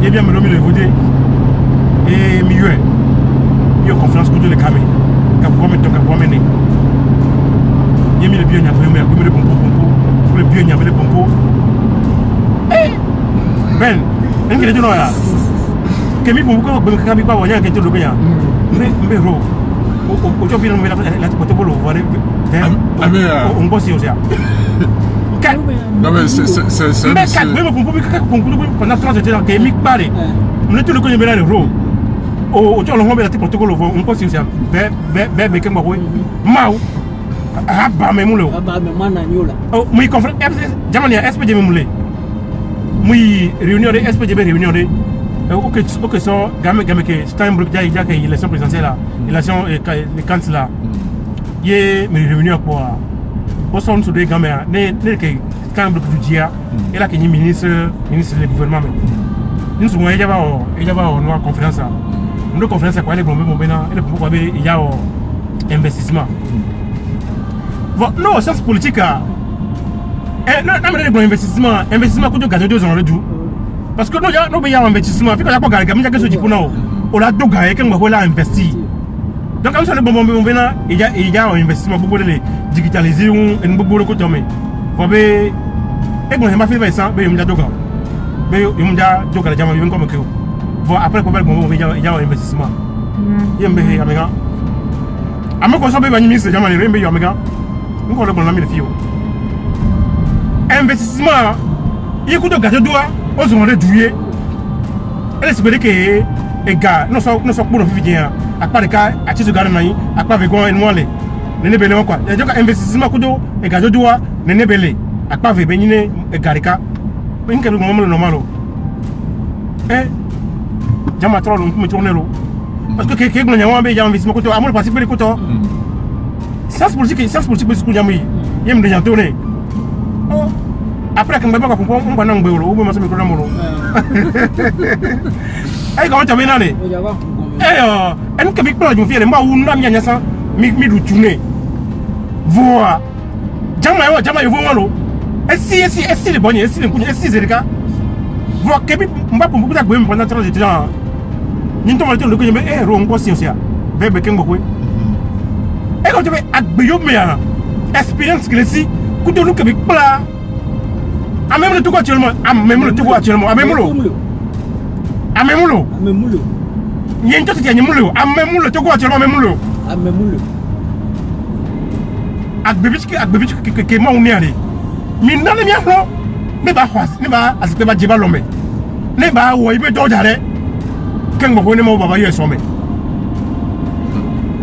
ye bien mlo mi le voter et mieux yo confiance ko de le kame ka ko me to ka ko me ne ye mi le bien nyambe me ko me le pompo pour le bien nyambe le pompo ben ngene jono ya kemi pour ko be ka bi kwa wanya ke to do ya mbe ro o jo bi no me la ko to bolo vale on bosse aussi non mais c'est mais ka be ko bi ka ko pendant 30 ans kemi pare on tout le ko nyebe la ro o jo lo mo be la protocole on bosse aussi be ke mo ko mau aba me mulo aba me mana nyola o muy conférence jamani ya SPJ me mulé muy réunion de SPJ réunion de Ok, so, game que Steinbrück, il y a l'élection présidentielle là, l'élection, les candidats là, il est revenu à quoi? Au son de Gamma, que Steinbrück du dia, et là, qui est ministre du gouvernement. Nous sommes il y a une conférence là. Une conférence à quoi il est bon, et pourquoi il y a investissement. Non, science politique, non, mais investissement, coûte 2 ans le jour. Parce que nous, il y a un investissement. Il y a pas de choses pour nous. On a deux gars qui ont investi. Donc, comme ça, il y a un investissement pour digitaliser et beaucoup de côté. Vous voyez, et quand je m'ai fait ça, il y a deux gars. Il y a deux gars qui ont comme que. Après, il y a un investissement. Il y a un investissement. À moi, quand je suis ministre, il y a un investissement. Nous allons prendre la fille. Investissement, il y a beaucoup de gars aux gens de douiller. Elle espère que les gars ne sont pas vivants. À part les cas, à titre de garde, à part avec un mois, les nebelés quoi. Il y a un investissement que les gars de doigt, les nebelés. À part avec les gars, mais il y a un moment normal. J'ai ma troll, on peut me tourner l'eau. Parce que quelqu'un qui a un investissement, à moi, participer les côtés. Ça, c'est politique, c'est ce que j'ai. Il y a un déjà tourné. Après, quand on va comprendre, on va dans le bureau, on va se mettre dans le bureau. Eh, comment tu as bien allé? Eh, nous, Québec, on fait des mois où nous avons ça, mais nous tournons. Voilà. Jamais, vous voyez. Est-ce les bonnets, est-ce les gars? Voilà, Québec, on va pour beaucoup de pendant 30 ans. Nous avons le coup de eh, on va si on s'y a. Bébé, qu'est-ce que vous et quand tu fais expérience que ici, quand tu Québec, à même le tout actuellement, à même le tout actuellement, à même le. À même le. Il y a une chose qui est à même le tout actuellement, à même le. À même le. À bébé qui est mon nez. Mais non, les miens, ne va pas, ne va à ce que va dire l'homme. Ne va où il peut t'ouvrir. Quand vous voyez mon baba, il est sommé.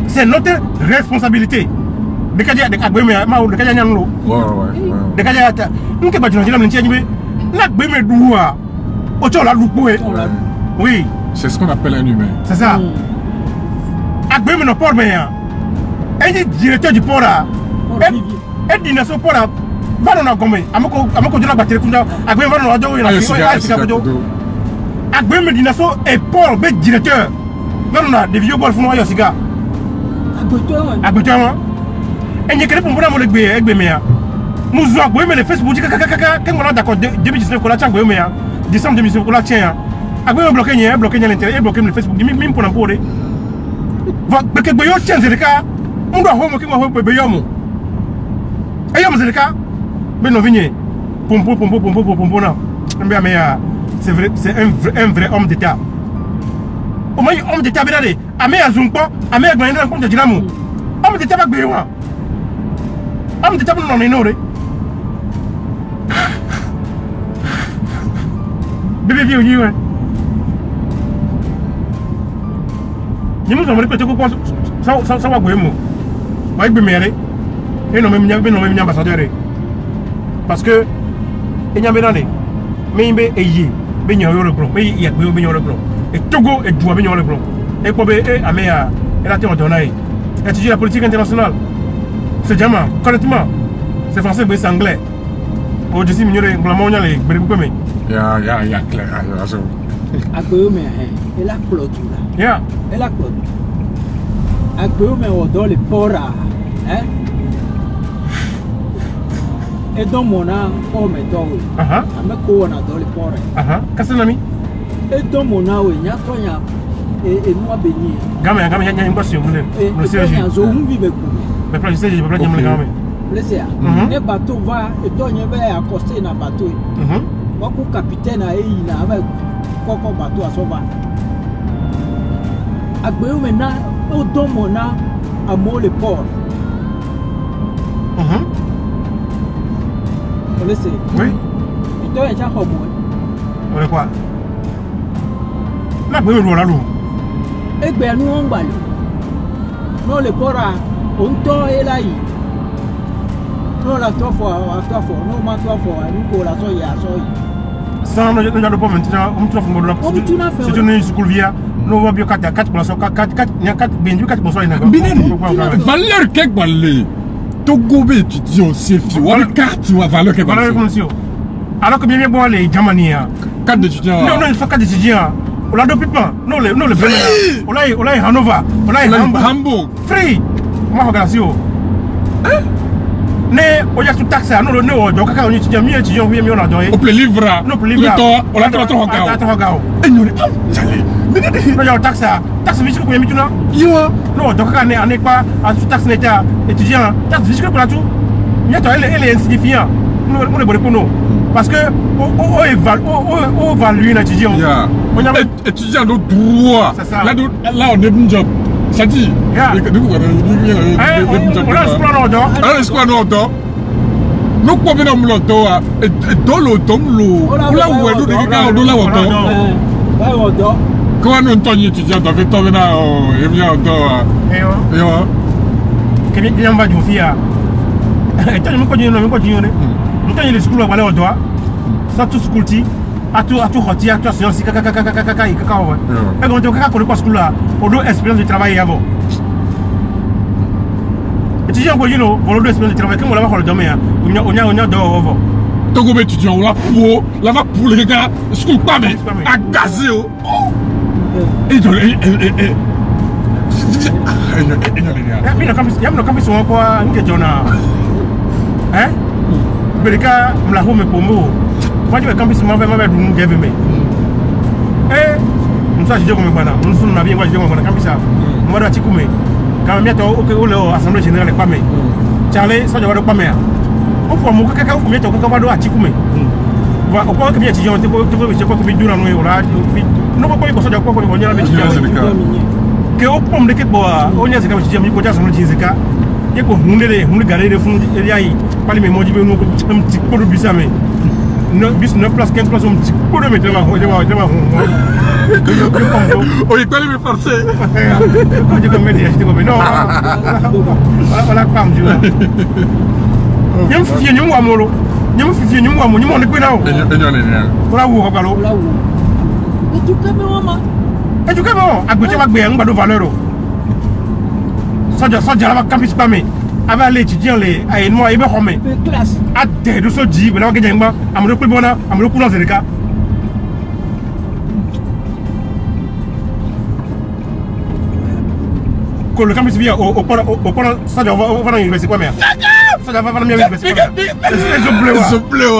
C'est notre responsabilité. De cas de Agbeme, de cas Nyanglo. De cas de nous qui battons dans l'intérieur, l'Agbeme doua. Autant la loupe. Oui. C'est ce qu'on appelle un humain. C'est ça. Agbeme no port bien. Et directeur du port là. Et dit na so port là. Va dans Gomé. Amako de la batterie kunda. Agbeme va dans la do. Agbeme dit na so et port be directeur. Va dans des vieux bols font yo cigar. Agbetouan. Et n'y a que pour moi mon Agbeme. Nous avons Agbeme le Facebook quand on a d'accord 2019 qu'on a tient Agbeme. Décembre 2019 qu'on a tient. Agbeme bloqué l'intérieur, bloqué le Facebook même pour l'emporter. Va que Agbeme tient c'est le cas. On doit voir qui va faire Agbeme. Et yom c'est le cas. Ben non vigné. Pompo là. C'est vrai, c'est un vrai homme d'État. Au moins homme d'État bien allé. Amé Azumpa, Amé Agbeme dans compte de Dilamou. Homme d'État pas Agbeme. Homme d'État non ignoré. Bébé vieux ni ouais. Ni nous avons répété quoi ça va Agbeme. Moi Agbeme et non même ambassadeur. Parce que il y a benane. Mais il est yé. Ben y a le blanc. Mais il y a ben le blanc. Et Togo et Douai ben le blanc. Et Kobe et Améa, elle a été en donné. Étudier la politique internationale. C'est diamant, correctement. C'est français, mais c'est anglais. Aujourd'hui, il y a des mondiaux, les Bréboukomé. Ya, clair. Agbeme, elle a clôture. Ya. Elle a clôture. Agbeme, on doit les pora. Et donc, mon âme, on met dans le. On a dans les pora. Qu'est-ce que c'est? Et donc, mon âme, il y a toi, et nous a béni. Gamin, il y a une question. Le siège. Mais pas je peux pas dire gamin. Le bateau va et toi il va accoster dans bateau. Moi pour capitaine a il avec coco bateau à sauver. Agbeme maintenant au don mona à mot le port. Vous laissez. Oui. Et toi il y a quoi? On est quoi? Là Agbeme roule là. Et ben nous on balle. Non le port on tord et là non la 3 fois, non ma 3 fois, nous pour la soya. sans nous allons pas maintenant on trouve mon là c'est une school via nous va bien 4 bien 4% valeur quelque balé Togo be étudiant c'est fi wa carte wa valeur quelque valeur alors que bien bon les Jamania carte d'étudiant non il faut carte d'étudiant on l'a depuis pas non le on l'a Hanover on l'a Hamburg free moi regarde si ne oya tout taxe no le no do kaka oni étudiant mi étudiant mi on a donné on peut livrer no peut livrer on l'a trop gao et nous allez no ya taxe mi ko mi tuna yo no do kaka ne ane pas à tout taxe n'était étudiant taxe fiscale pour la tout mi to elle est insignifiant on est bon pour nous parce que on évalue l'étudiant on a étudiant de droit là on est bon job ça dit on a espoir non nous quoi bien on l'auto et dans l'auto là où est le gars on l'a auto quand on entend étudiant dans fait tomber là et bien auto et que bien va du fia et tu me continuer nous quand il est school là auto ça tout school ti à tout roti à tout science kaka et quand tu kaka pour school là on doit expérience de travail avant étudiant ko yino on doit expérience de travail comme on va le domaine on a dehors Togo be étudiant là va pour les gars school pas mais à gazer et il y a campus on quoi que jona hein berika mla home pomo moi je campus m'a fait nous gave me nous ça je comme bana nous sommes na bien moi je comme campus moi doit tikume quand même OK au assemblée générale pas mais Charlie ça je va pas mais au fond mon kaka ko meto ko do atikume va au point que bien étudiant te ko ko bi dura no yola no ko ko so ko ko nyala be que au point de que boa on y a ce que étudiant mi ko ta assemblée générale et ko hunde garder fond yayi pali me moji be no ko un petit peu de bisame no bis 9 place 15 place un petit peu de mettre là on est allé me forcer je comme média je comme non voilà pas me dire nyam fie nyum wa molo nyam fie nyum wa mo nyum on ko na o wala wo ko galo eduke mo agbeche ma gbe en gbado valeur soja la campus pas mais avec les étudiants les ay no ibe xomé classe ade do so ji be la ga jengba amro ko bona amro ko no zerika ko le campus via au soja va dans l'université quoi mais soja va dans l'université quoi c'est bleu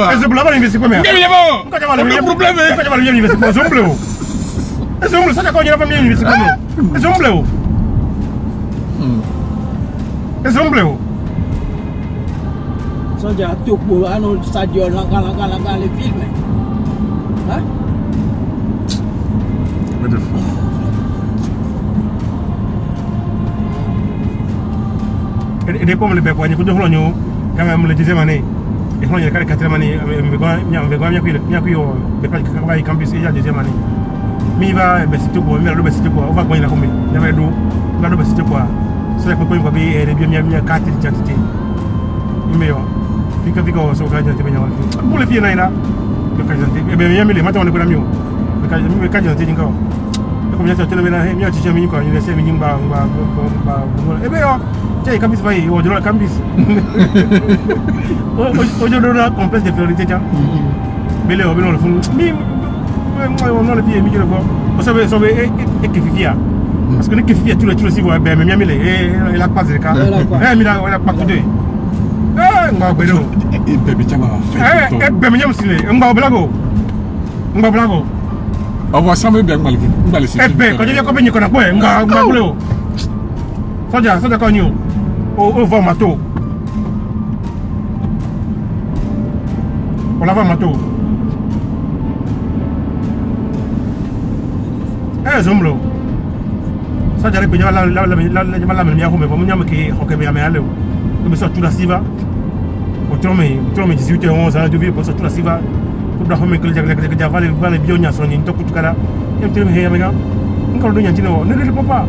va l'université quoi mais le problème est que va l'université quoi c'est bleu soja ko nyina va l'université quoi c'est bleu c'est un bleu. Ça j'ai tout pour un stadion là les films. Hein? Et des pommes les bécois, nous devons nous quand même le deuxième année. Et on y a la quatrième année. On campus il y a deuxième année. Mais il va c'est quoi? Mais le c'est quoi? On va gagner la combien? Il y avait d'eau. On va c'est quoi? C'est la compagnie qui est bien carte d'identité. Mais fica so carte d'identité pour les filles là. Le carte d'identité. Et bien les matins on est pour la mieux. Le carte d'identité encore. Comme il y a tellement là, il y a des gens qui ont essayé de ba. Et bien tu sais campus va y au delà campus. Aujourd'hui on a complexe d'infériorité tiens. Mais là on le fond. Mais on a les pieds mi le quoi. Vous savez et que fifia. Parce que les filles tous les voient ben mais il a pas de cas il a pas de ngba bedo et bébé chama eh bébé nyam sile ngba blago on va ça me bien mal eh ben quand je ko benyi ko na boy ngba bleo soja ko nyu o va mato on la va mato zomblo ça j'arrive bien la mia ko me bon nyam ki hoke be amale o be so tout la siva o trome 18 11 ans de vie pour so tout la siva pour da homme que le vale bio nya so ni to kutukala em treme he amega ngalo do nyanti no ne papa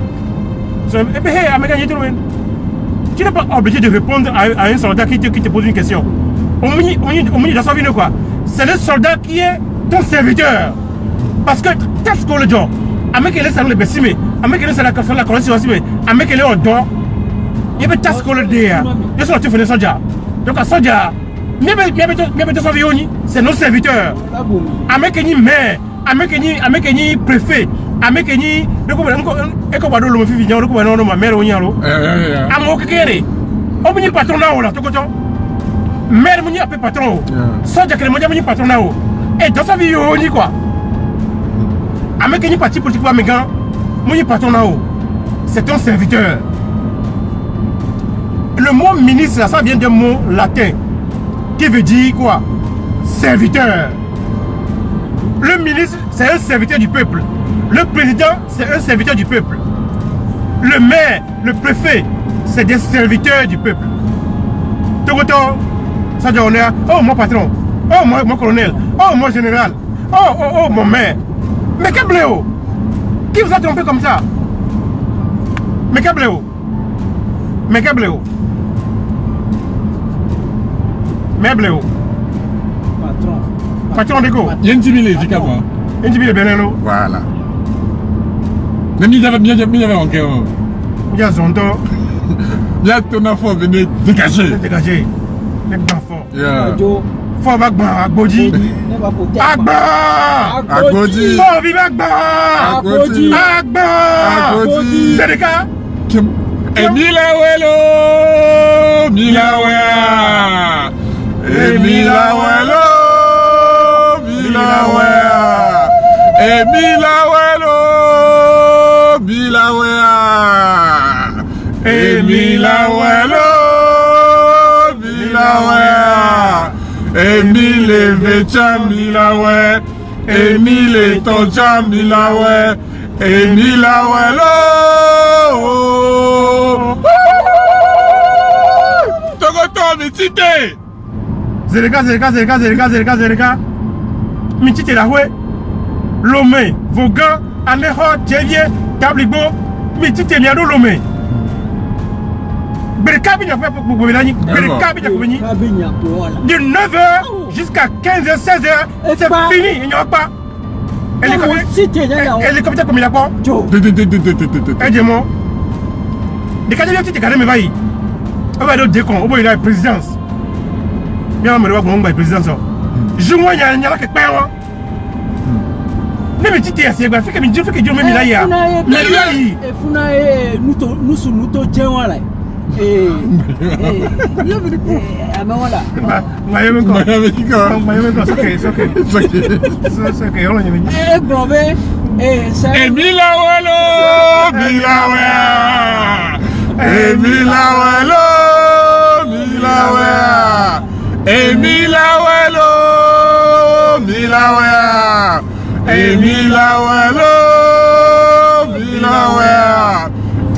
so e be he amega ni trome tu n'es pas obligé de répondre à un soldat qui te pose une question on me dit dans sa vie quoi c'est le soldat qui est ton serviteur. Parce que qu'est-ce qu'on le dit? Avec les salons de Bessime, avec les salons de la collection, avec les ordres, il y a qu'est-ce qu'on le dit? Je suis sorti de Sodia. Donc à Sodia, c'est nos serviteurs. Avec les maires, avec les préfets, avec les patron là, mère mon appelle patron. Soja que le mondial mon patron là. Et dans sa vie on y quoi. Avec un parti politique pas mégan, mon patron là. C'est un serviteur. Le mot ministre ça vient d'un mot latin qui veut dire quoi? Serviteur. Le ministre c'est un serviteur du peuple. Le président c'est un serviteur du peuple. Le maire, le préfet, c'est des serviteurs du peuple. Tout autant, ça dit on est, oh mon patron, oh mon colonel, oh mon général, oh mon maire. Mais quel bléau? Qui vous a trompé comme ça? Mais quel bléau? Mais quel bléau? Mais bléau? Patron. Patron de quoi? Il y a une timide, dis qu'à moi. Une timide Benelo. Voilà. Mais il y avait encore. Il y a Zondo. Il y a ton enfant venu dégager. Dégager. Les enfants. Faut Agbodi. Agbodi. Faut vive Agbodi. Agbodi. C'est le cas. Emilawelo. Milawea. Emilawelo. Milawea. Emilawelo. Milawea. Emilawelo. Milawea. Emile Vecha Milawe. Emile Tocha Milawe. Emilawelo. Togoto Mitite. Zereka. Mitite la houé. Lomé, Vogan, Aneho, Tchévier, Tablibo, Mitite Miado Lomé. Berkabinia fait pour Bobilani. Berkabinia pour venir. De 9h jusqu'à 15h, 16h, c'est fini, il n'y aura pas. Elle est comme ça comme il a pas. Aidez-moi. Des cas de vie, tu me vailles. On va aller au décon, au bout de la présidence. Bien, on me doit la présidence. Je vois, il y a quelque part. Mais tu t'es assez bien, fait que Dieu même il a hier. Mais lui, nous sommes nous tous là.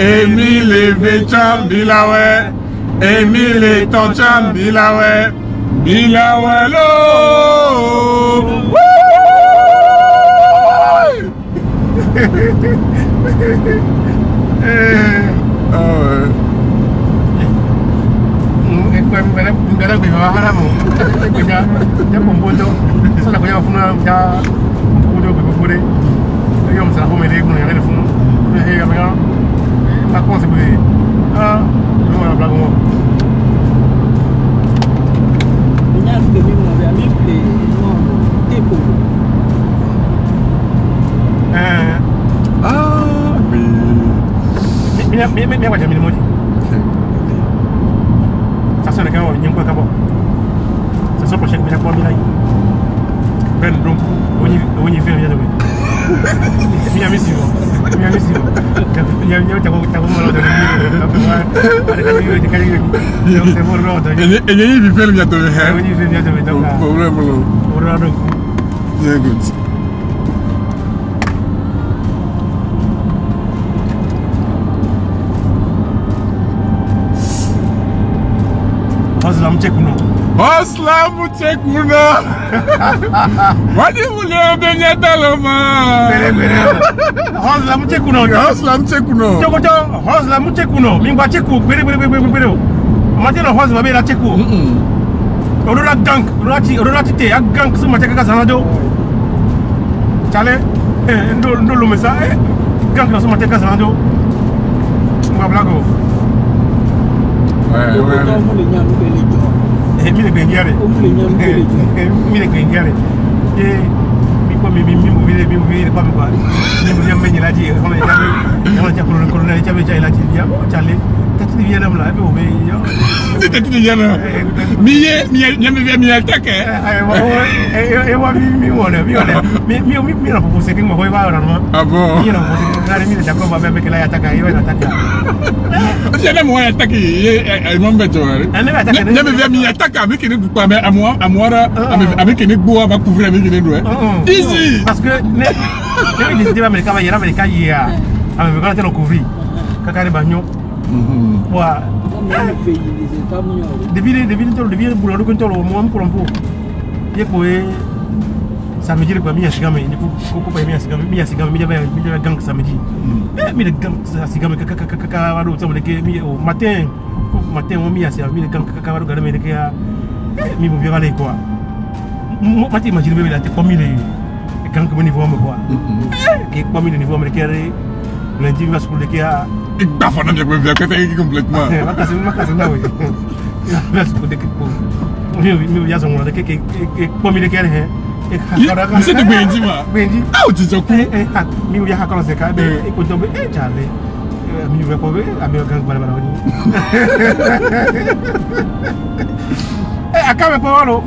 Emile Vecham Bilawe, Emile Tocham Bilawe, Bilawelo. Par contre, c'est nous on a blague. Mais quoi, j'ai mis le mot. Ça sonne quand on y a quoi d'abord. Ça sonne prochain, mais il y a quoi, Milaï. Ben, donc, on y fait, bien de il y a mis si bon. Il y a mis si bon. Il y a mis si bon. Il y a mis Oslam Chekuno. Oslam Chekuno. Wadi mule benye taloma. Oslam Chekuno. Oslam Chekuno. Chokoto Oslam Chekuno. Mingwa Cheku. Bere. Matino Oslam bela Cheku. Orola gang, orola tite, gang suma cheka sanado. Chale, ndo lo mesa, quand on se monte à Casando, on va blago. Ouais. Et mille bengiare. Mille bengiare. Et mi mobile pas me voir. Mi me la dire, on a déjà pour le colonel, il y a la dire, Chale, tu viens là, tu viens là. Mi attaque. Mi non proposé que me voy a vraiment. Ah bon? Mi non proposé que mi d'accord va avec la attaque, il va attaquer. Je n'aime pas attaquer, non mais toi. Mi attaque avec une coupe à moi avec une boue à couvrir avec une douée. Easy. Parce que les décisions américaines va y aller avec hier. Avec quand on couvrir. Kakari bagno. Wa. Devine boulot que toi au moins pour un peu. Il faut samedi le premier sigame ni ko pa mi sigame mi gang samedi mi le gang sigame kaka wado to le ke mi au matin on mi sigame mi le gang kaka wado garder me le ke mi bo virer quoi mati imagine bébé là t'es pas mis les gang que niveau me quoi qui pas mis le niveau me le lundi va sur le ke ik ba fa na je be ka complètement makasi na oui là sur le ke mi ya zo ngona ke pas mis le ke Monsieur de Benji, Benji. Ah, tu dis quoi? Mi voulais raconter ce cas, mais écoute, Charlie, mi voulais pas ver, avec un gang balabani. Akabe Polo,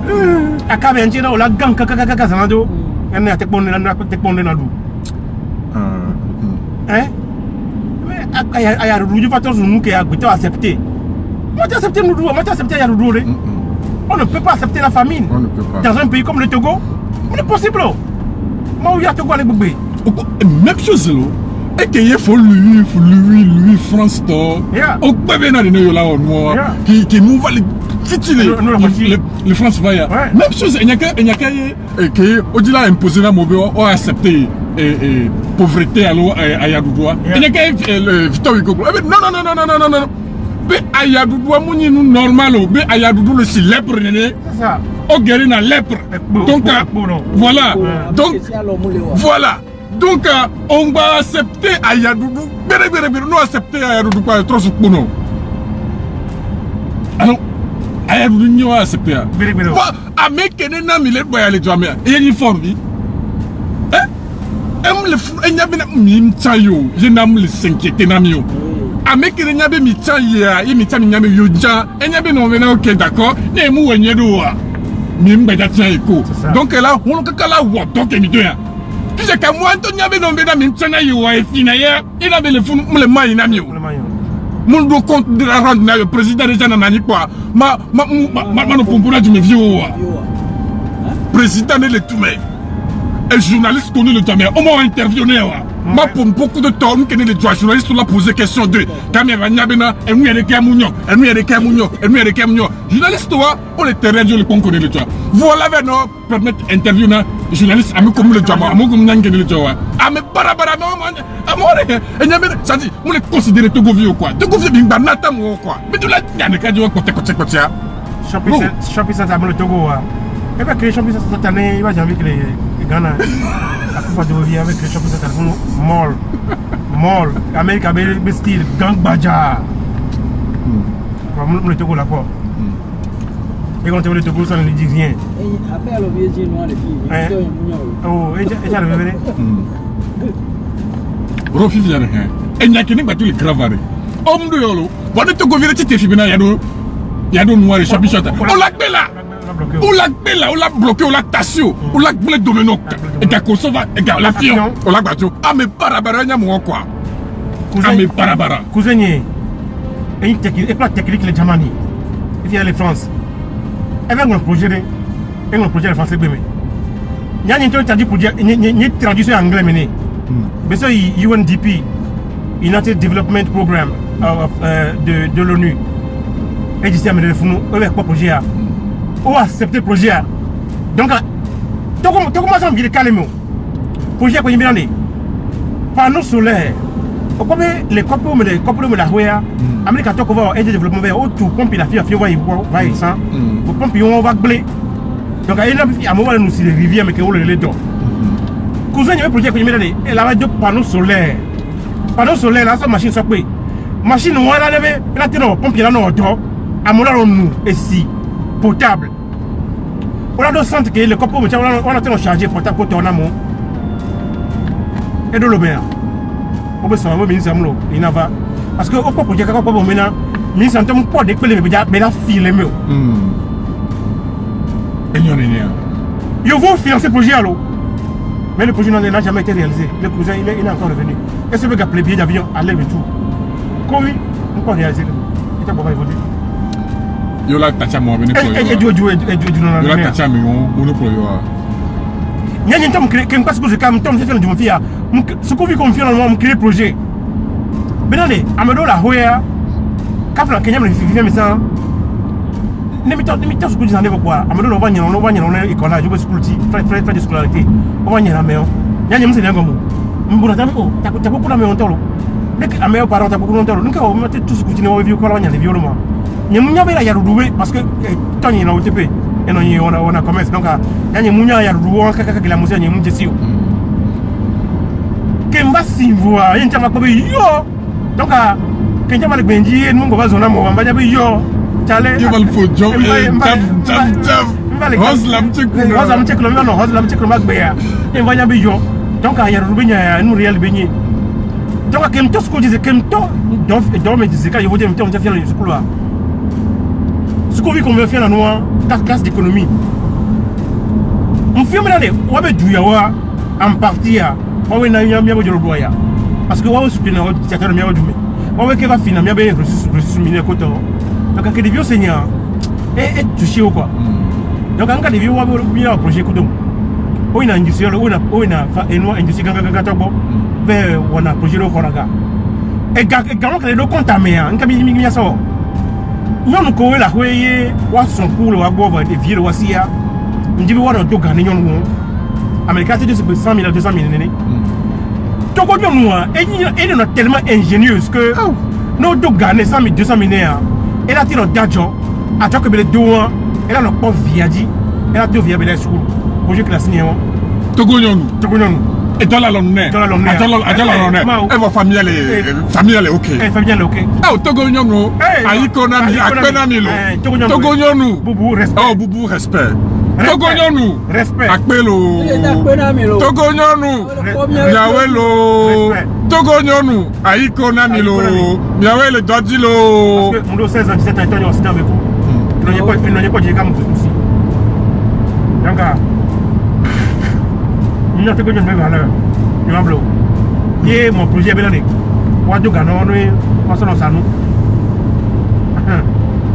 Akabe Angela, ou la gang kaka Sanado, elle n'a pas de na du. Hein? Mais il y a le facteur sur nous qui a accepté. Moi, tu accepté nous, moi, tu accepté il y a le on ne peut pas accepter la famine. On ne peut pas. Dans un pays comme le Togo, c'est possible. Moi, il y a Togo les bébés. Même chose là. Et qu'il faut lui, France Tor. Au bébé n'a rien là moi. Qui nous va les titiller. Le France va y. Même chose. Il y a que au-delà imposer la mobile ou accepter pauvreté à Yadoudoua. Il y a que Victor Hugo. Non. Be ayadoudou amuni nous normal be ayadoudou le si lèpre néné c'est ça au guéri na lèpre donc voilà donc voilà donc on va accepter ayadoudou béré nous accepter ayadoudou pas trop soupono alors ayadoudou n'y va accepter béré avec na mille boya le jamé et uniforme bi le fou enyabina mi mtayo je n'am le s'inquiéter na mio avec les nyabe mitan ya et mitan nyabe yoja et nyabe non venant ok d'accord ne mu wenyedo wa mi mbeda tia eko donc là on ka kala wa donc mi doya tu sais que moi to nyabe non venant mi tsana yo wa fina ya il avait le fou le mai na mio mon do compte de la rendre na le président déjà na nani quoi ma no pompona du me vieux wa président ne le tout mais un journaliste connaît le jamais au moins interviewé wa ma pour beaucoup de temps que les journalistes sont là poser question de caméra nyabena et nous avec Kamunyo journaliste toi on les terrain je le connais le toi voilà maintenant permettre interview na journaliste ami comme le jama ami comme nangé le toi ami barabara non amore et nyabena ça dit on les considérer Togo vieux quoi Togo vieux bin banata mo quoi mais de là y a des cas de côté shopping center le Togo et pas que shopping center cette année il va jamais que les Ghana à coupe de vie avec les shopping center mall Amérique avec style gang baja comme le Togo là quoi et quand tu veux le Togo ça ne dit rien après le vieux dit noir les filles oh et ça le bébé Rofi vient rien et n'y a que pas tous les gravare homme de yolo bon le Togo vient te fibina ya do noir shopping center on l'a bella on l'a bloqué, on l'a tassé, on l'a blé domino. Et t'as consommé, et t'as la fille, on l'a battu. Ah, mais barabara, y'a mon quoi? Ah, mais barabara. Cousin, et pas technique, les Jamani. Il y a les France. Et un projet de français. Il y a un projet, une traduction anglais mené. Mais ça, UNDP, United Development Program de l'ONU. Et ici, il y a un projet. Ou accepter le projet. Donc, tu commences à me dire calmement. Projet pour y aller. Panneaux solaires. Les copains de la Roya, Amérique a tout va aider le développement vers tout pompe la fille va y ça. Pour pompe on va blé. Donc, il y a un moment où nous les rivières mais que on les donne. cousin, il y a un projet que je mets elle avait 2 panneaux solaires. Panneaux solaires, là, sa machine soit payée. Machine, on a levé, elle a tiré au pompier, là, non, à mon là, nous, ici, potable. On a 2 centres que le copain, on a tiré chargé potable pour ton amour. Et de l'eau, on peut s'en aller, il n'a pas. Parce que, au projet, quand on peut maintenant, mais ça ne pas de mais la file est mieux. Et il y en a rien. Il faut financer le projet alors. Mais le projet n'a jamais été réalisé. Le cousin, il est encore revenu. Est-ce que les billets d'avion allaient et tout? Comment on peut réaliser? Il était pour voter. Il y a la tacha moi, mais il y a la tacha mais on ne peut pas. Il y a un temps que je passe pour ce cas, je fais le fille. Ce qu'on vit comme finalement, on crée le projet. Mais non, Amado la Hoya, quand on a Kenya, il fait ça. Ne me t'as ce que tu en as quoi? Amado, on va y aller, école là, je vais faire de scolarité. On va y aller à la maison. Il y a un monsieur qui est comme moi. Tu as beaucoup de maison. Dès que la meilleure parent, tu as beaucoup de maison. Donc, on va mettre tout ce que tu as vu, on a des violements. Il y a un monsieur qui a redoublé parce que tant il y a OTP. Et on a commerce. Donc, il y a un monsieur qui a redoublé, qui a monsieur qui a monsieur. Kemba Simvoa, il y a un monsieur qui a donc, quand tu as mal benji, nous va zona mo, on va dire yo. Chale. Il va le faut job. Hoslam check. Hoslam check le non, hoslam check le magbeya. Il va dire yo. Donc il y a rubenya, nous réel benyi. Donc quand tu ce que disait quand donc me disait quand il faut dire on faire le school là. Ce qu'on veut qu'on veut faire la noix, ta classe d'économie. On fait maintenant, on va douya en partie à, on va n'aller bien au doya. Parce que on va soutenir le théâtre mieux du on va qu'il va finalement bien ressources minières côté donc quand des vieux seigneurs et touché ou quoi donc quand des vieux on va bien projet côté on a industriel on a et nous industrie ganga bon vers on a projet le koraga et quand on le contamé en kabi mi ça non ko la hoye wa son pour le wa go va des vieux wasia on dit on do gagner non américain c'est 100 000 200 000 néné Togo nous elle est tellement ingénieuse que nos deux Ghanais 100 000 200 000 elle a tiré d'argent à chaque que les deux elle a le pauvre viadi elle a deux viables sur projet classe néant Togo nous et dans la longue elle va familiale ok familiale ok ah Togo nous aïkona mi akpena mi lo Togo nous boubou respect Togo nous respect akpelo Togo nous miawelo Togo nous aïkona mi lo miawelo dodilo parce que mon 16 ans 17 ans il est aussi dans mes cours il n'y a pas de cas aussi donc il y a Togo nous valeur il va bloquer et mon projet est là on doit gagner on se lance à nous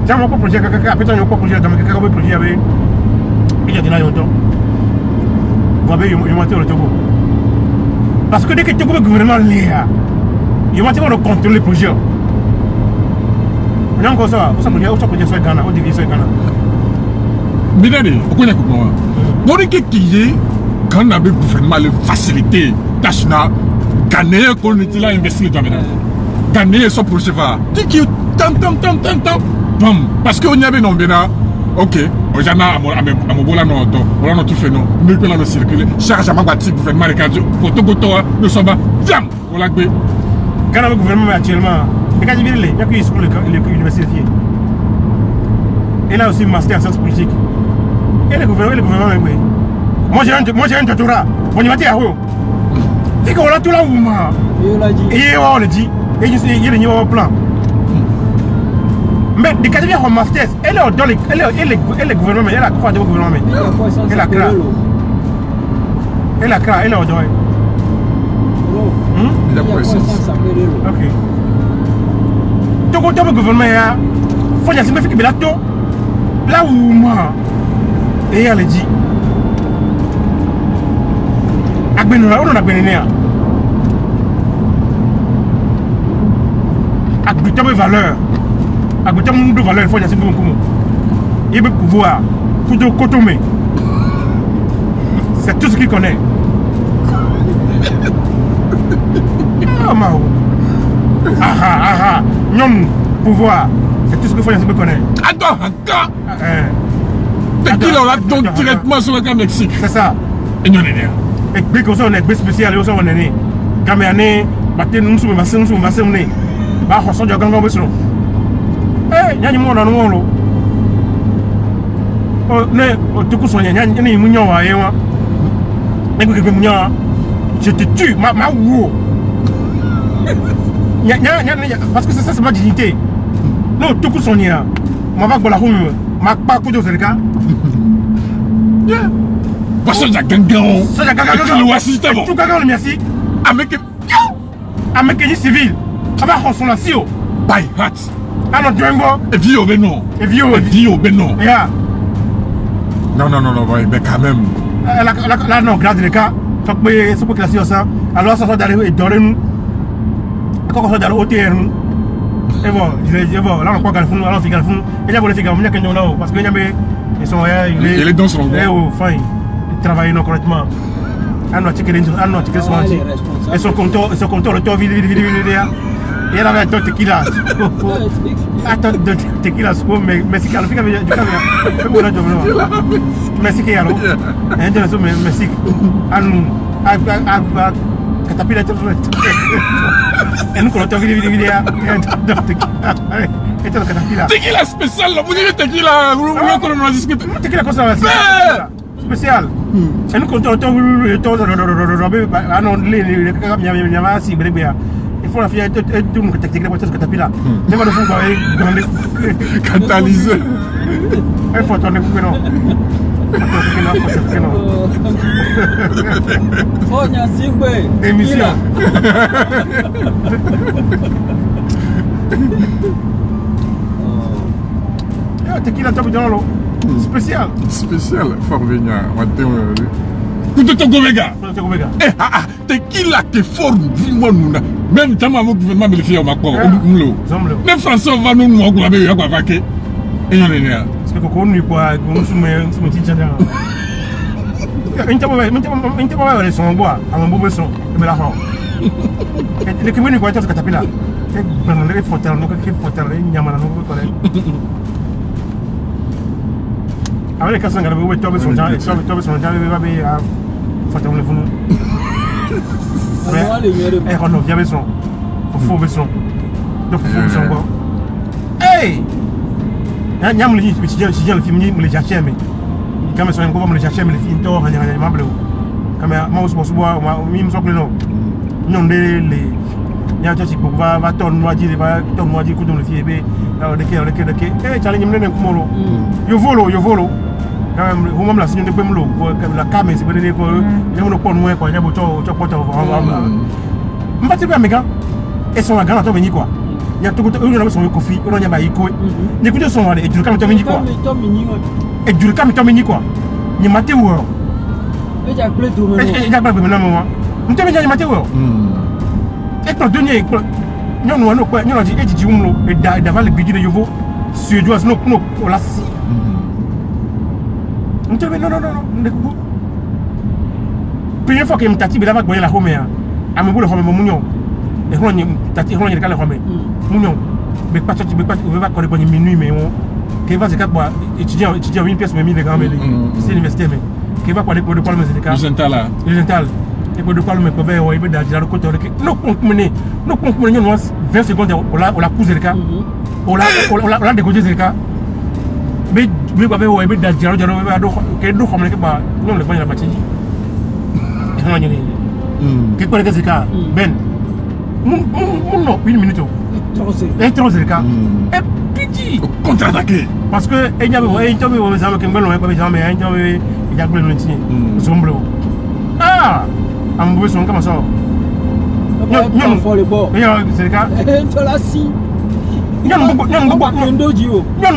tiens mon projet après ton projet dans mon projet avec il y a de là longtemps. Vous avez eu le Togo. Parce que dès que le Togo le gouvernement l'est, il va contrôler le projet. On a encore ça, on s'appelle projet sur Ghana, on dit sur Ghana. Bidane, on connaît comment. Pour les qui quand on a le gouvernement le facilité, tachna, Ghanéen qu'on est là investir dans maintenant. Ghanéen son projet va. Dit que tant. Parce qu'on y avait non bien. Ok, aujourd'hui à mon bola non auto, on a tout fait non, mais peut là le circuler, charge à ma bâtisse gouvernement les cadres, pour tout goto, nous sommes bien, on l'a fait. Quand le gouvernement actuellement, les cadres il y a que school l'université. Et là aussi master en sciences politiques. Et le gouvernement moi j'ai un doctorat, on y va dire à vous. Dit qu'on a tout là où moi. Et on le dit, et il y a le plan. Mais des cas de master, elle est dans le gouvernement, elle a quoi de gouvernement? Elle a créé. Elle a créé, elle est au doigt. Il a précisé. Ok. Donc, le gouvernement, il faut que tu là où moi, et elle a dit, Agbenora, on a Agbenenia. Agbenora valeur. À côté de valeur, il faut y aller il veut pouvoir, il faut cotomé. C'est tout ce qu'il connaît. Non, pouvoir, c'est tout ce qu'il faut y aller connaître. Attends. T'es qui là, donc directement sur le camp Mexique. C'est ça. Et non, Egbe ko so na egbe special yo so won ni. Kame ane batte nsu me basem ni. Ba ho so jo gangan be so. Nyanyi mo na no lo. O ne o tuku so nyanyi ni mu nyon wa ye wa. Egbe mu nyon. Je te tue, ma wo. Parce que c'est ma dignité. Non, tout coup son nia. Ma va la roue, ma pas coup de Zerka. Parce que gangan. Ça la gangan. Tout gangan le merci. Avec une civil. Ça va son la sio. By heart. Alors Django. Et vieux Beno. Et vieux Beno. Yeah. Non, mais quand même. Là non, grade le cas. Faut que classer ça. Alors ça va d'aller et dormir nous. Quand ça d'aller au terrain. Et bon, là on croit qu'à fond, alors figal fond. Et là pour les filles, on y a que nous là parce que ils sont il est dans son rang. Fine. Ils travaillent correctement. On a checké son anti. Et son compteur le temps vide. Et là avec tequila. Attends de tequila mais si quand fica du camera. Merci que alors. Et de ça merci. Catapila et nous quand on vit vidéo et tu catapila tequila spécial vous dites tequila vous on discute tequila cosa spécial et nous quand il faut la fière tout nous tequila pour catapila mais le fond catalyseur il faut tourner pour non. Oh, Nyasingwe. Émission. Tequila top dans l'eau. Spécial. Fort Vigna. Tequila qui forme vraiment nous. Même tant que gouvernement me le fait au Macron. Même François va nous englober à quoi vaquer. Et on est là. Parce que on n'y quoi, on se met Inte ba wale son boa, ambo be son, me la ho. Le que venu quoi ta catapila. E ban le fotel no que fotel nyama na no ko le. Avec ka sanga be to be son jan, to be son jan be ba be a fotel le funu. Eh on vient be son. Fo be son. Donc fo be son quoi. Hey! Nyam le ci le film ni me le chercher mais kama so ngo me chercher me le film to hanya mablo kama ma uso boa mi mso pleno non de le nya to ci va ton waji ku dum le fiebe de ke challenge me ne kumolo yo volo kama ho mam la sinyo de bemlo ko la kama se bele ko nyam no pon mo ko nyabo to poto mbati ba mega e so gana to benyi kwa ya to na so ko fi ro nya ba iko ni ku to so wale e juru kama to benyi kwa et du cas mais ni quoi ni maté ou et j'ai appelé tout le monde et j'ai appelé moi nous te bien ni maté ou et ton dernier non non quoi non dit et dit umlo et d'avoir le budget de yovo suédois non on la si nous te non première fois que m'tati be la va la home ya amebu le home munyo et on ni tati on ni kala home munyo mais pas on va connaître minuit mais on qui va se quoi étudiant une pièce mais 1000 grammes c'est l'université mais qui va quoi de quoi le médical l'oriental et quoi de quoi le mais peut ouais be da ko to no comprenez 20 secondes on la pousse le cas on la dégoûter le cas mais quoi be ouais be da jaro do ke do xam ne ke ba non le bañ la bati non ni ke ko le cas ben mon non 1 minute trop c'est le cas et piti contre-attaquer parce que il y a des gens qui me pas jamais il y a plein de gens sombre ambo son comme ça non faut le bon c'est le cas to la si non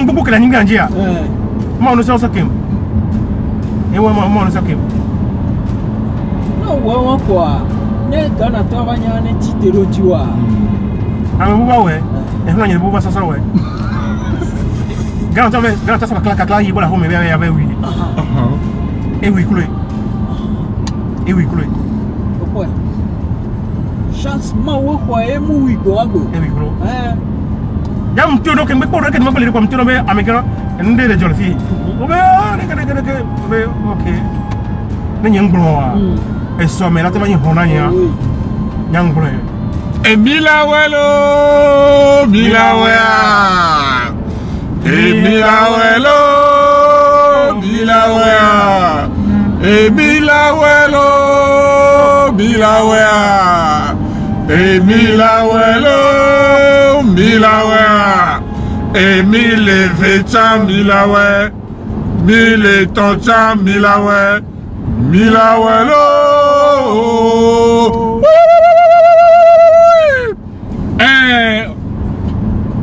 beaucoup que la ninga njia moi on sait ça que et moi on sait que non ouais quoi ne gana to banya ne titero jiwa ambo ba ouais et on y a beaucoup ça ouais Grand ça va claquer il va la home avec oui. Et oui coulé. Pourquoi? Chance ma wo quoi et mu oui go ago. Et oui gros. Jam tu do que me pour que me parler comme tu me américain et nous des jolles filles. OK. Ne nyang bro. Et ça, mais là, tu vas y avoir Yang Bré. Et Milawelo, Milawea. Et Milawelo, Milawea. Et Milawelo, Milawea. Et Milawelo, Milawea. Et Mille Vecha, Milawe. Mille Toncha, Milawe. Milawelo.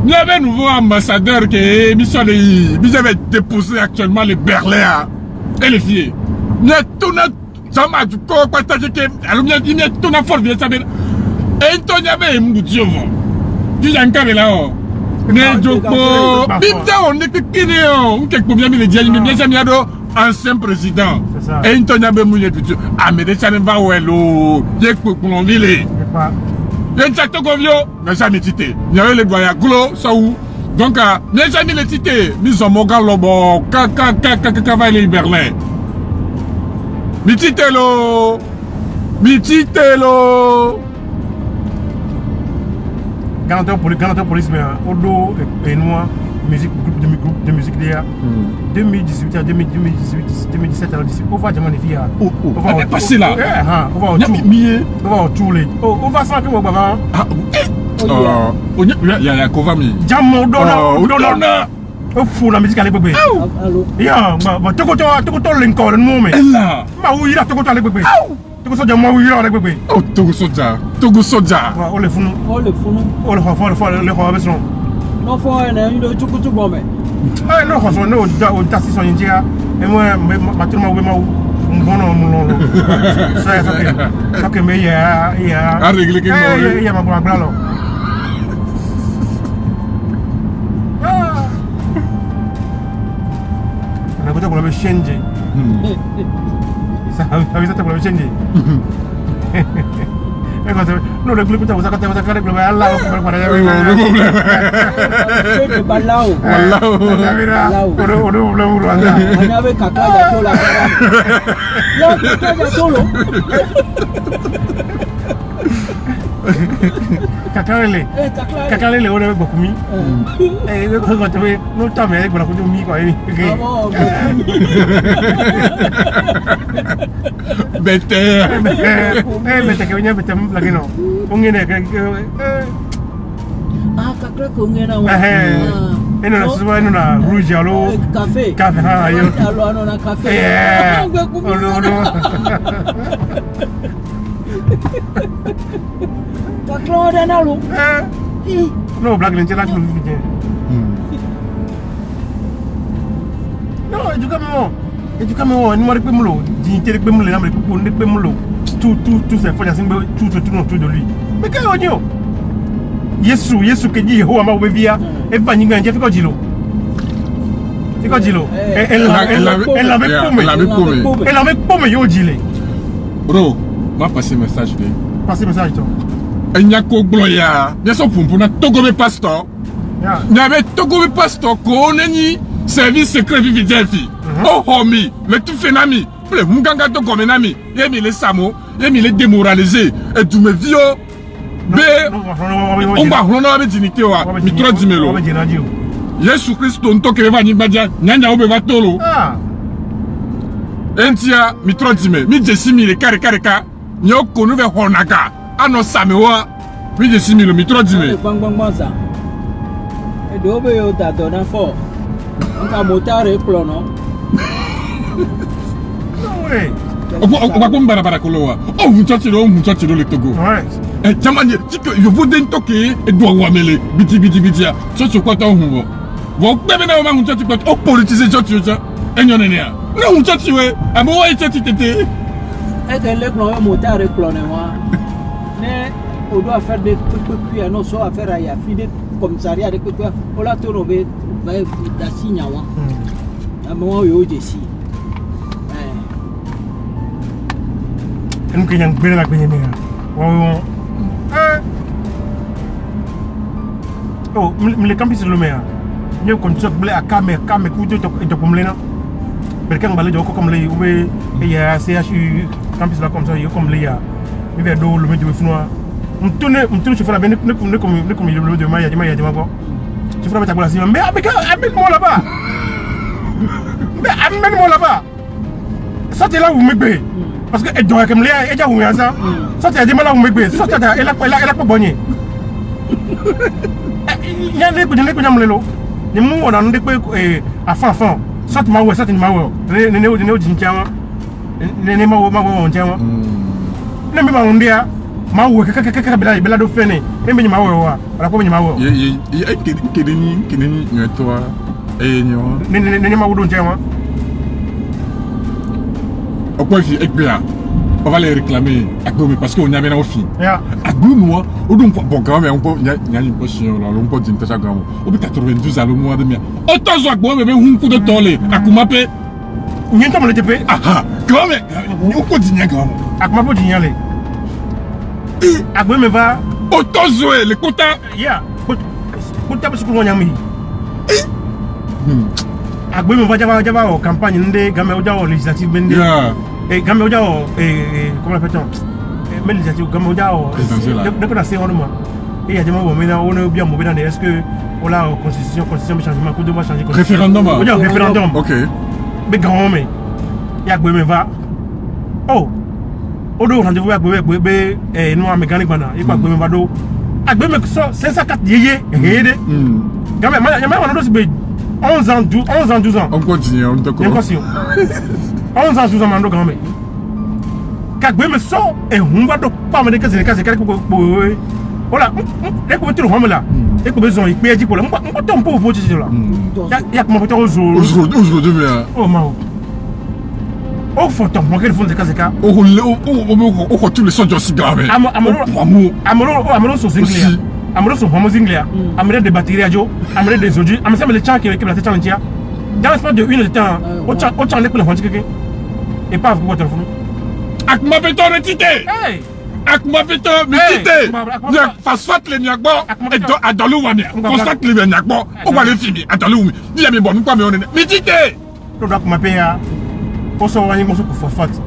Il y avait un nouveau ambassadeur qui est mis avait déposé actuellement les Berlins et les filles. Il y a tout notre sama du corps partage que alors il y a tout notre force bien saber et il y avait un moutio tu y a un cas là mais joko bimja on est kini on quelque bien les dia mais bien jamais ancien président et il y avait mouillé tout ah mais ça ne va wello il pour l'envie il y a un château convio, mais jamais tité. Il y avait les doyens glo, ça où. Donc, il n'y a jamais les tité. Nous sommes au galobo, cavalier Berlin. Mititelo. Garanteur police, mais Odo et Noir, musique, groupe de musique d'hier. 2018 à 2017 à 2018. On va demander filles. On va passer là. On va tout les. On va sans que mon baba. Il y a Kovami. Jammo Dona. On fout la musique à l'époque. Ya, bah, Tokoto Lincoln, le moment. Là. Ma oui, il a Tokoto à l'époque. Togo Soja, moi, oui, il a l'époque. Oh, Togo Soja. On le fout. On le fout. Non, faut un tout bon, mais. Ah, non, on a tassé son India. Et moi, tout le monde, ça que mais il y a. À régler quelque chose. Il y a ma grande là. On a besoin pour le changer. Ça a besoin pour le changer. Non, le club vous a quand vous avez le Allah C'est balao. On avait caca là. Là, caca solo. Cacarele, on avait beaucoup mis. Et quand tu veux, nous t'as mis pour la photo mis quoi. Bête. Bête, que vient bête la gueule. On est ah, cacra qu'on est là. Et nous avons un rouge à l'eau. Café. Café, alors on a café. Cacra on a l'eau. Non, blague, l'intérêt là, non, éduquement, nous avons peu dignité de Bémoulé, mais pour ne pas tout ces fois, tout autour de lui. Mais quel oignon? Yesu qui dit, oh, ma bébia, et pas n'y a pas de gilo. C'est quoi gilo? Elle l'avait paumé, yo gilé. Bro, va passer message. Passez message, toi. Il n'y a qu'au gloya. Il y a son pour na Togo pasteur. Il y avait Togo pasteur qu'on a ni service secret vividelfi. Oh homie, le tout fait nami. Le munganga to comme nami. Il a mis les samo, il a mis les démoralisés. Et tout me vio. On va rendre avec dignité wa. Mitro dimelo. Yesu Christ on to que va ni badia. Nyanya obe va tolo. Entia mitro dime. Mi jesimi le kareka. Nyo konu ve honaka. Ano samewa. Mi jesimi le mitro dime. Bang ça. Et dobe yo ta dona fort. On va motar et plono. On va comme barabara kolowa. Oh, vous tchatiro le Togo. Ouais. Eh, chamanye, si que je vous donne toqué et doit wamele. Biti. Ça c'est quoi ton humo? Vous bébé na ma tchatiro oh politiser tchatiro ça. Enyonenia. Non, tchatiro. Amo wa tchatite. Et que le plan motar et plono moi. Mais on doit faire des trucs non soit affaire à ya fide commissariat de quoi. On l'a tourné va da signa wa. Amo yo desi. Nous qui avons bien la peine. Oh, le campus de l'Omea. Nous continuons à Kame, couteau et de Pomlena. Quelqu'un va aller comme les il y a CHU campus là comme ça, il comme les gars. Il va d'eau le mettre de finois. On tourne chauffeur là, ne comme le de maille, il y a des magots. Tu feras mettre à la mais amène-moi là-bas. Mais amène-moi là-bas. Ça t'es là où me paye. Parce que elle doit comme les gars, elle a ouvert ça. Ça t'es à des mal là où me paye. Ça t'es elle a pas bonné. Il y a des coups de l'eau. Les mots on a un découpé à fin. Ça tu m'as oué, ça tu m'as oué. Les néo d'intiens. Les néo on tient. Les mêmes on dit ma oué, bela do fene. Les mêmes ma oué, la première ma oué. Il y a Kédeni, toi, et nous. Les ma oué on tient. Au point de vue, on va les réclamer à Gomé parce qu'on y a bien aussi. À Gomé, on doit bon quand même, on y a une potion là, on peut dire que ça gagne. On peut 92 à le mois de mai. Autant soit Gomé, mais un coup de tollé. À Koumape, n'y a pas de TP. Ah, quand même, on peut dire quand même. À Koumape, on dit aller. À Gomé va. Autant jouer les quotas. Ya, quota parce qu'on y a mis. À Gomé va java au campagne ndé gamé au jao législative bendé. Et gamé au jao comment appelle-t-on? Mais législative gamé au jao. Donc on a c'est vraiment. Et il y a des moments où on est bien mauvais dans est-ce que on a constitution changement coup de loi changer référendum. On dit référendum. OK. Mais grand mais il y a Gomé va. Oh. On doit rendez-vous à Gomé nous en mécanique bana. Il pas Gomé va do. À Gomé ça 504 yé. Gamé on a doit 11 ans, 12 ans. On continue, on te comprend. 11 ans, 12 ans, mando grand-mère. Kagbe me so, et on va pas me dire que c'est quelque chose. Voilà, dès que vous êtes au home là, dès que vous avez besoin de pour là, on tombe pour vous dire là. Il y a comment vous êtes au jour. Oh, ma. Oh, faut tomber, mon téléphone de Kazeka. Oh, tous les sons de cigare. Amoro, so single. Amoro so homo single. Amoro de batterie radio, amoro des audio, amoro les chants qui la tête en entière. Dans l'espace de 1 heure de temps, au chant les coups de et pas votre téléphone. Ak ma beto retité. Hey! Ak ma beto retité. Phosphate les niakbo et adolu wamia. Phosphate les niakbo, on va les filmer. Adolu. Dis mais bon, nous pas mais on est retité. Donc ma paya. On s'en va sur phosphate.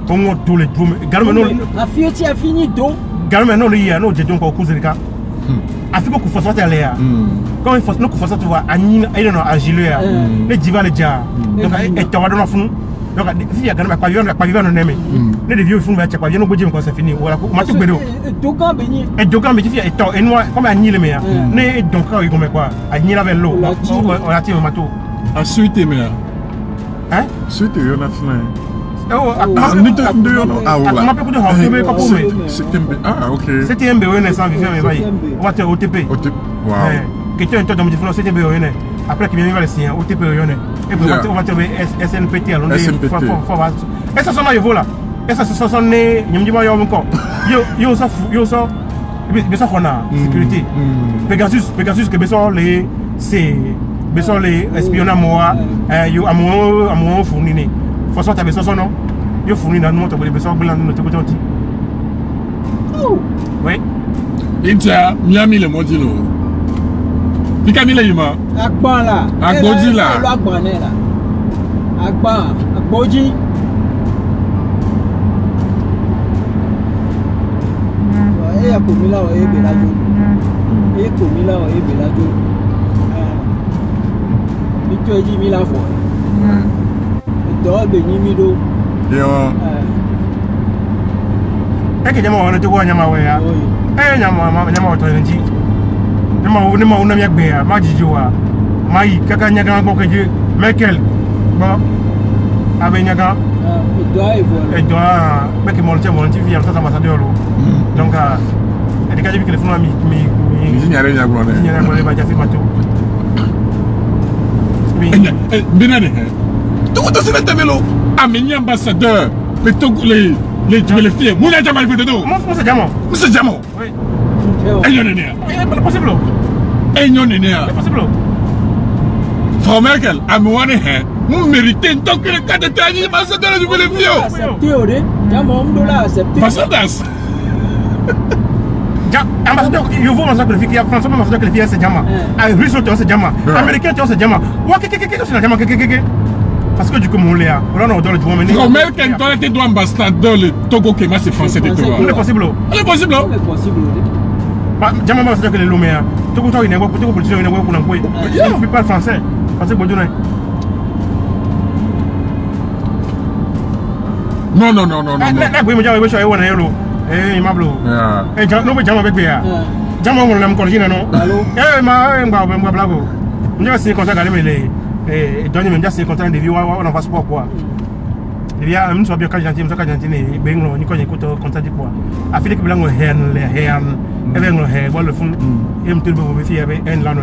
On tous les jours. Garme non. La fioti a fini d'eau. Garme non il y a non j'ai donc cause de cas. Afrique ko phosphate à l'air. Quand il faut nous ko phosphate va anina et non agile. Les divas les dia. Donc et tu vas dans fond. Donc si il y a garme pas vivre non aimé. Les vieux font va pas vient no bodje ko c'est fini. Voilà ma tout bedo. Dokan beni. Et dokan be fi et noir comme anile mais. Ne donc il comme quoi anile avec l'eau. On a tiré mato. Ensuite mais hein? Ensuite on a fini. Oh, ok. C'était un BON sans vivre, mais on va te OTP. Wow. Quelqu'un est dans mon téléphone, c'était BON. Après qu'il vient les signes, OTP. Et puis on va trouver SNPT. Et ça, c'est là, et ça, c'est là, il me dit, encore. Yo, ça, sécurité. Pegasus, que besoin les, c'est, besoin les espionnage, moi, yo, à mon fourni. Faut tu as besoin non il faut fournir dans nous tu as besoin de notre côté oui Intia Miami le modilo Pikami le yuma Akban là Agbodi là Akban là Agbodi et a commis là et belado et commis là et belado et tu as dit 1000 fois de Nimido. Et que on a tout nyama wea. Nyama auto nji. Nyama una miak bea, ma jijoa. Mai kaka nyaga ko ke Michael. Bon. Avec nyaga. Et doit mec monter via ça ambassadeur. Donc et que j'ai vu que le fond mi Zinyare nyagro ne. Zinyare ba jafi mato. Binane. Tout ça c'est le vélo. Ameni ambassadeur. Les filles. Mouna Djama il peut de nous. Monsieur Djamo. Monsieur Djamo. Oui. Et non néné. C'est possible. Et non néné. C'est possible. Frau Merkel, amouane hein. Nous méritons tant que le cas de Tani ambassadeur du Belfio. Accepté ode. Djamo $1 accepté. Ambassadeur. Ambassadeur, il faut ambassadeur que le Français ambassadeur que le c'est Djama. Russe c'est Djama. Américain c'est Djama. Wa que c'est Djama que Parce que du coup, mon Léa, on a ordonné du moment. Promets qu'un doit être ambassadeur le Togo qui m'a c'est français de toi. C'est possible. C'est possible. C'est possible. Jamais c'est que les Loméa. Tout le temps, il y a beaucoup de politiciens qui ne parlent pas français. Parce que bon, non. Là, vous me dites, je suis un héros. Eh, ma blue. Eh, non, mais jamais avec Béa. Jamais on l'a encore dit, non? Eh, ma blague. Je vais essayer de contacter les. Et donner même des contrats de vie, on en passe pas quoi. Il y a un soir bien quand j'entends et ben on y connaît côté contrat de quoi. A fait que blanc le even le bon le fond et me trouve vous faire avec un là non.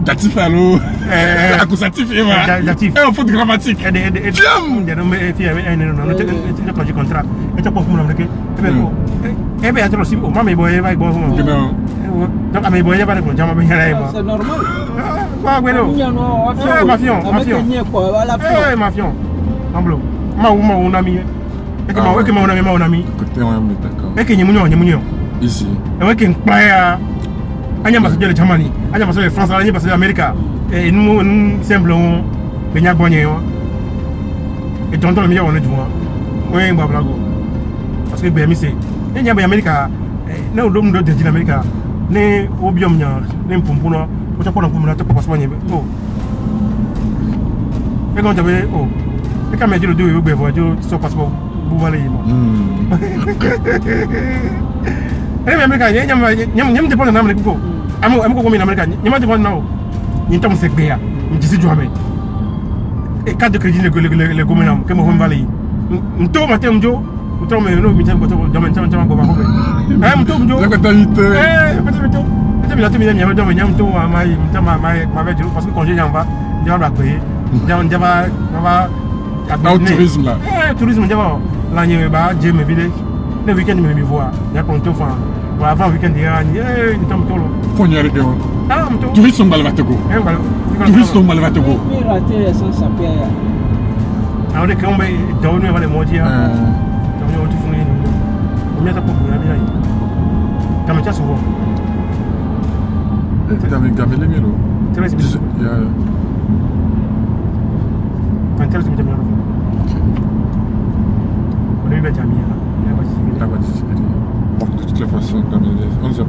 Datif allo. Accusatif et voilà. Datif. Et en faute grammatique. Et non mais faire avec un non. Tu quand contrat. Et tu peux me l'amener. Eh ben attends aussi maman mais boy va bon. Donc à mes boy va pas jamais bien là. C'est normal. Quoi bueno. Mafion. Eh mafion. En bleu. Mon ami. Et que mon ami. Côté on est d'accord. Et que nyemunyo. Ici. Et ouais que playa. Anya ambassadeur de Germany, anya ambassadeur de France, anya ambassadeur d'Amérique. Et nous simplement benya bonye. Et tonton le meilleur on est du moi. Oui, blago. Parce que BMI c'est et nya Amérique na odom do de l'Amérique. Ne obiom nya, ne mpumpuno, ko ta ko na kumuna ta passeport nyebe. Oh. Et quand tu avais oh. Et quand me dit le deux be voiture son passeport bu wala yi mo. Et Amérique nyam dépend na Amérique ko. Am ko mi na Amérique nyam dépend na o. Ni tam se gbeya. Ni disi juame. Et carte de crédit le gomenam que mo wala yi. Nto maté mjo Mto me no mitem ko to domaine tam ko ba ko. Mto mjo. La fatalité. Mto. C'est bien terminé nyam do nyam to ma veut parce que quand je nyamba, nyamba ba payer. Nyamba Au tourisme là. Tourisme nyamba la nyebe ba je me vide. Le week-end me voir. Ya konto fa. Wa avant week-end ya ni tam to lo. Konyare de. Ah mto. Tourisme malvatogo. Tourisme malvatogo. Mais rater sans saper. Alors que on be do no vale moji ya. On tu funi on meta ko bu ya bi lai kama cha souvent gavé les milo très bien ya quand tu me demande on est bien jamia la voiture bon de toutes les façons on sait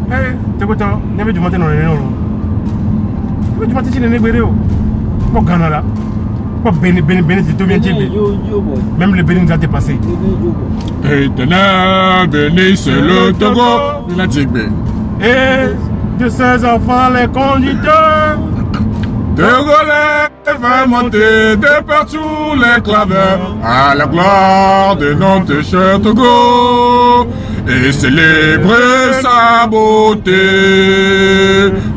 pas te ko ta ne du matin non du matin ci ne gbere o ko Canada ko Bénin c'est tout bien dit même le Bénin nous a dépassé Éternel béni c'est le Togo il a dit et de ses enfants les conducteurs Togolais fait monter de partout les clameurs à la gloire de notre cher Togo et célébrer sa beauté.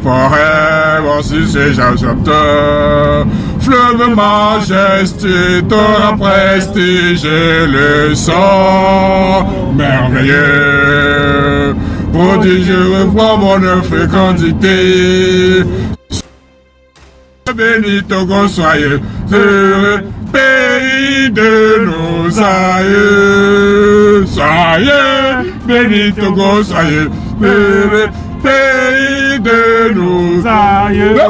Forever si c'est chanteur, fleuve majesté, ton prestige et le sang merveilleux. Prodigieux, revois mon fécondité. Béni Togo, soyez heureux, pays de nos aïeux. Soyez béni Togo, soyez heureux, pays de nos aïeux.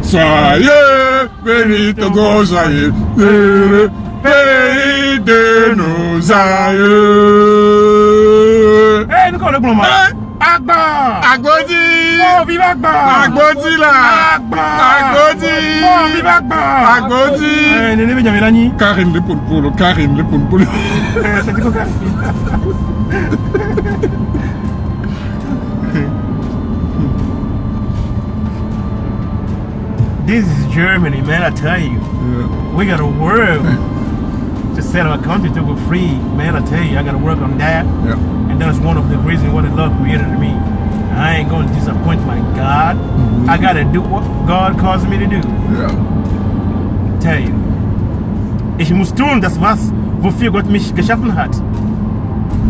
Soyez béni Togo, soyez heureux, pays de nos aïeux. Eh, nous connaissons le Agba! Agodi! Oh, vive Agba! Agodi là! Agba! Agodi! Oh, vive Agba! Agodi! Eh, Néné Benjamelani. Karim le Poulpoul, Karim le Poulpoul. C'est du coca. This is Germany, man, I tell you. Yeah. We got a world to set our country to go free. Man, I tell you, I got to work on that. Yeah. And that's one of the reasons why the Lord created me. I ain't going to disappoint my God. I got to do what God calls me to do. Yeah. Tell you. Ich muss tun, das wofür Gott mich geschaffen hat.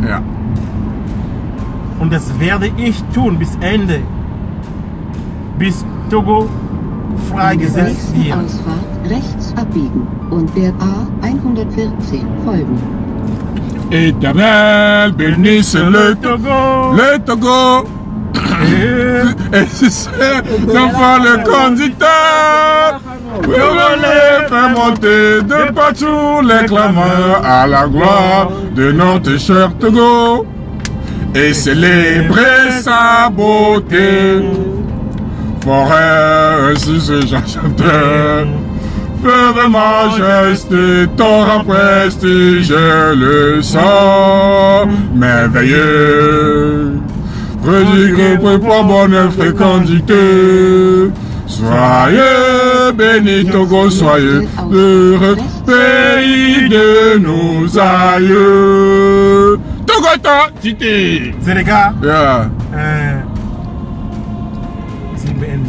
Ja. Und das werde ich tun bis Ende. Bis Togo freigesetzt wird. Ausfahrt rechts abbiegen und der A114 folgen. Éternel, bénisse le Togo. Le Togo. Et si c'est d'enfant le conducteur, vous les faire monter de partout les clameurs à la gloire de notre cher Togo et célébrer sa beauté. Forêt, ainsi ce chanteur, feu majesté, ton prestige, le sang merveilleux. Prodigue pour bonne fécondité. Soyez béni Togo, soyez heureux, pays de nos aïeux. Togota, Titi. Zéléga. Yeah. Zimben.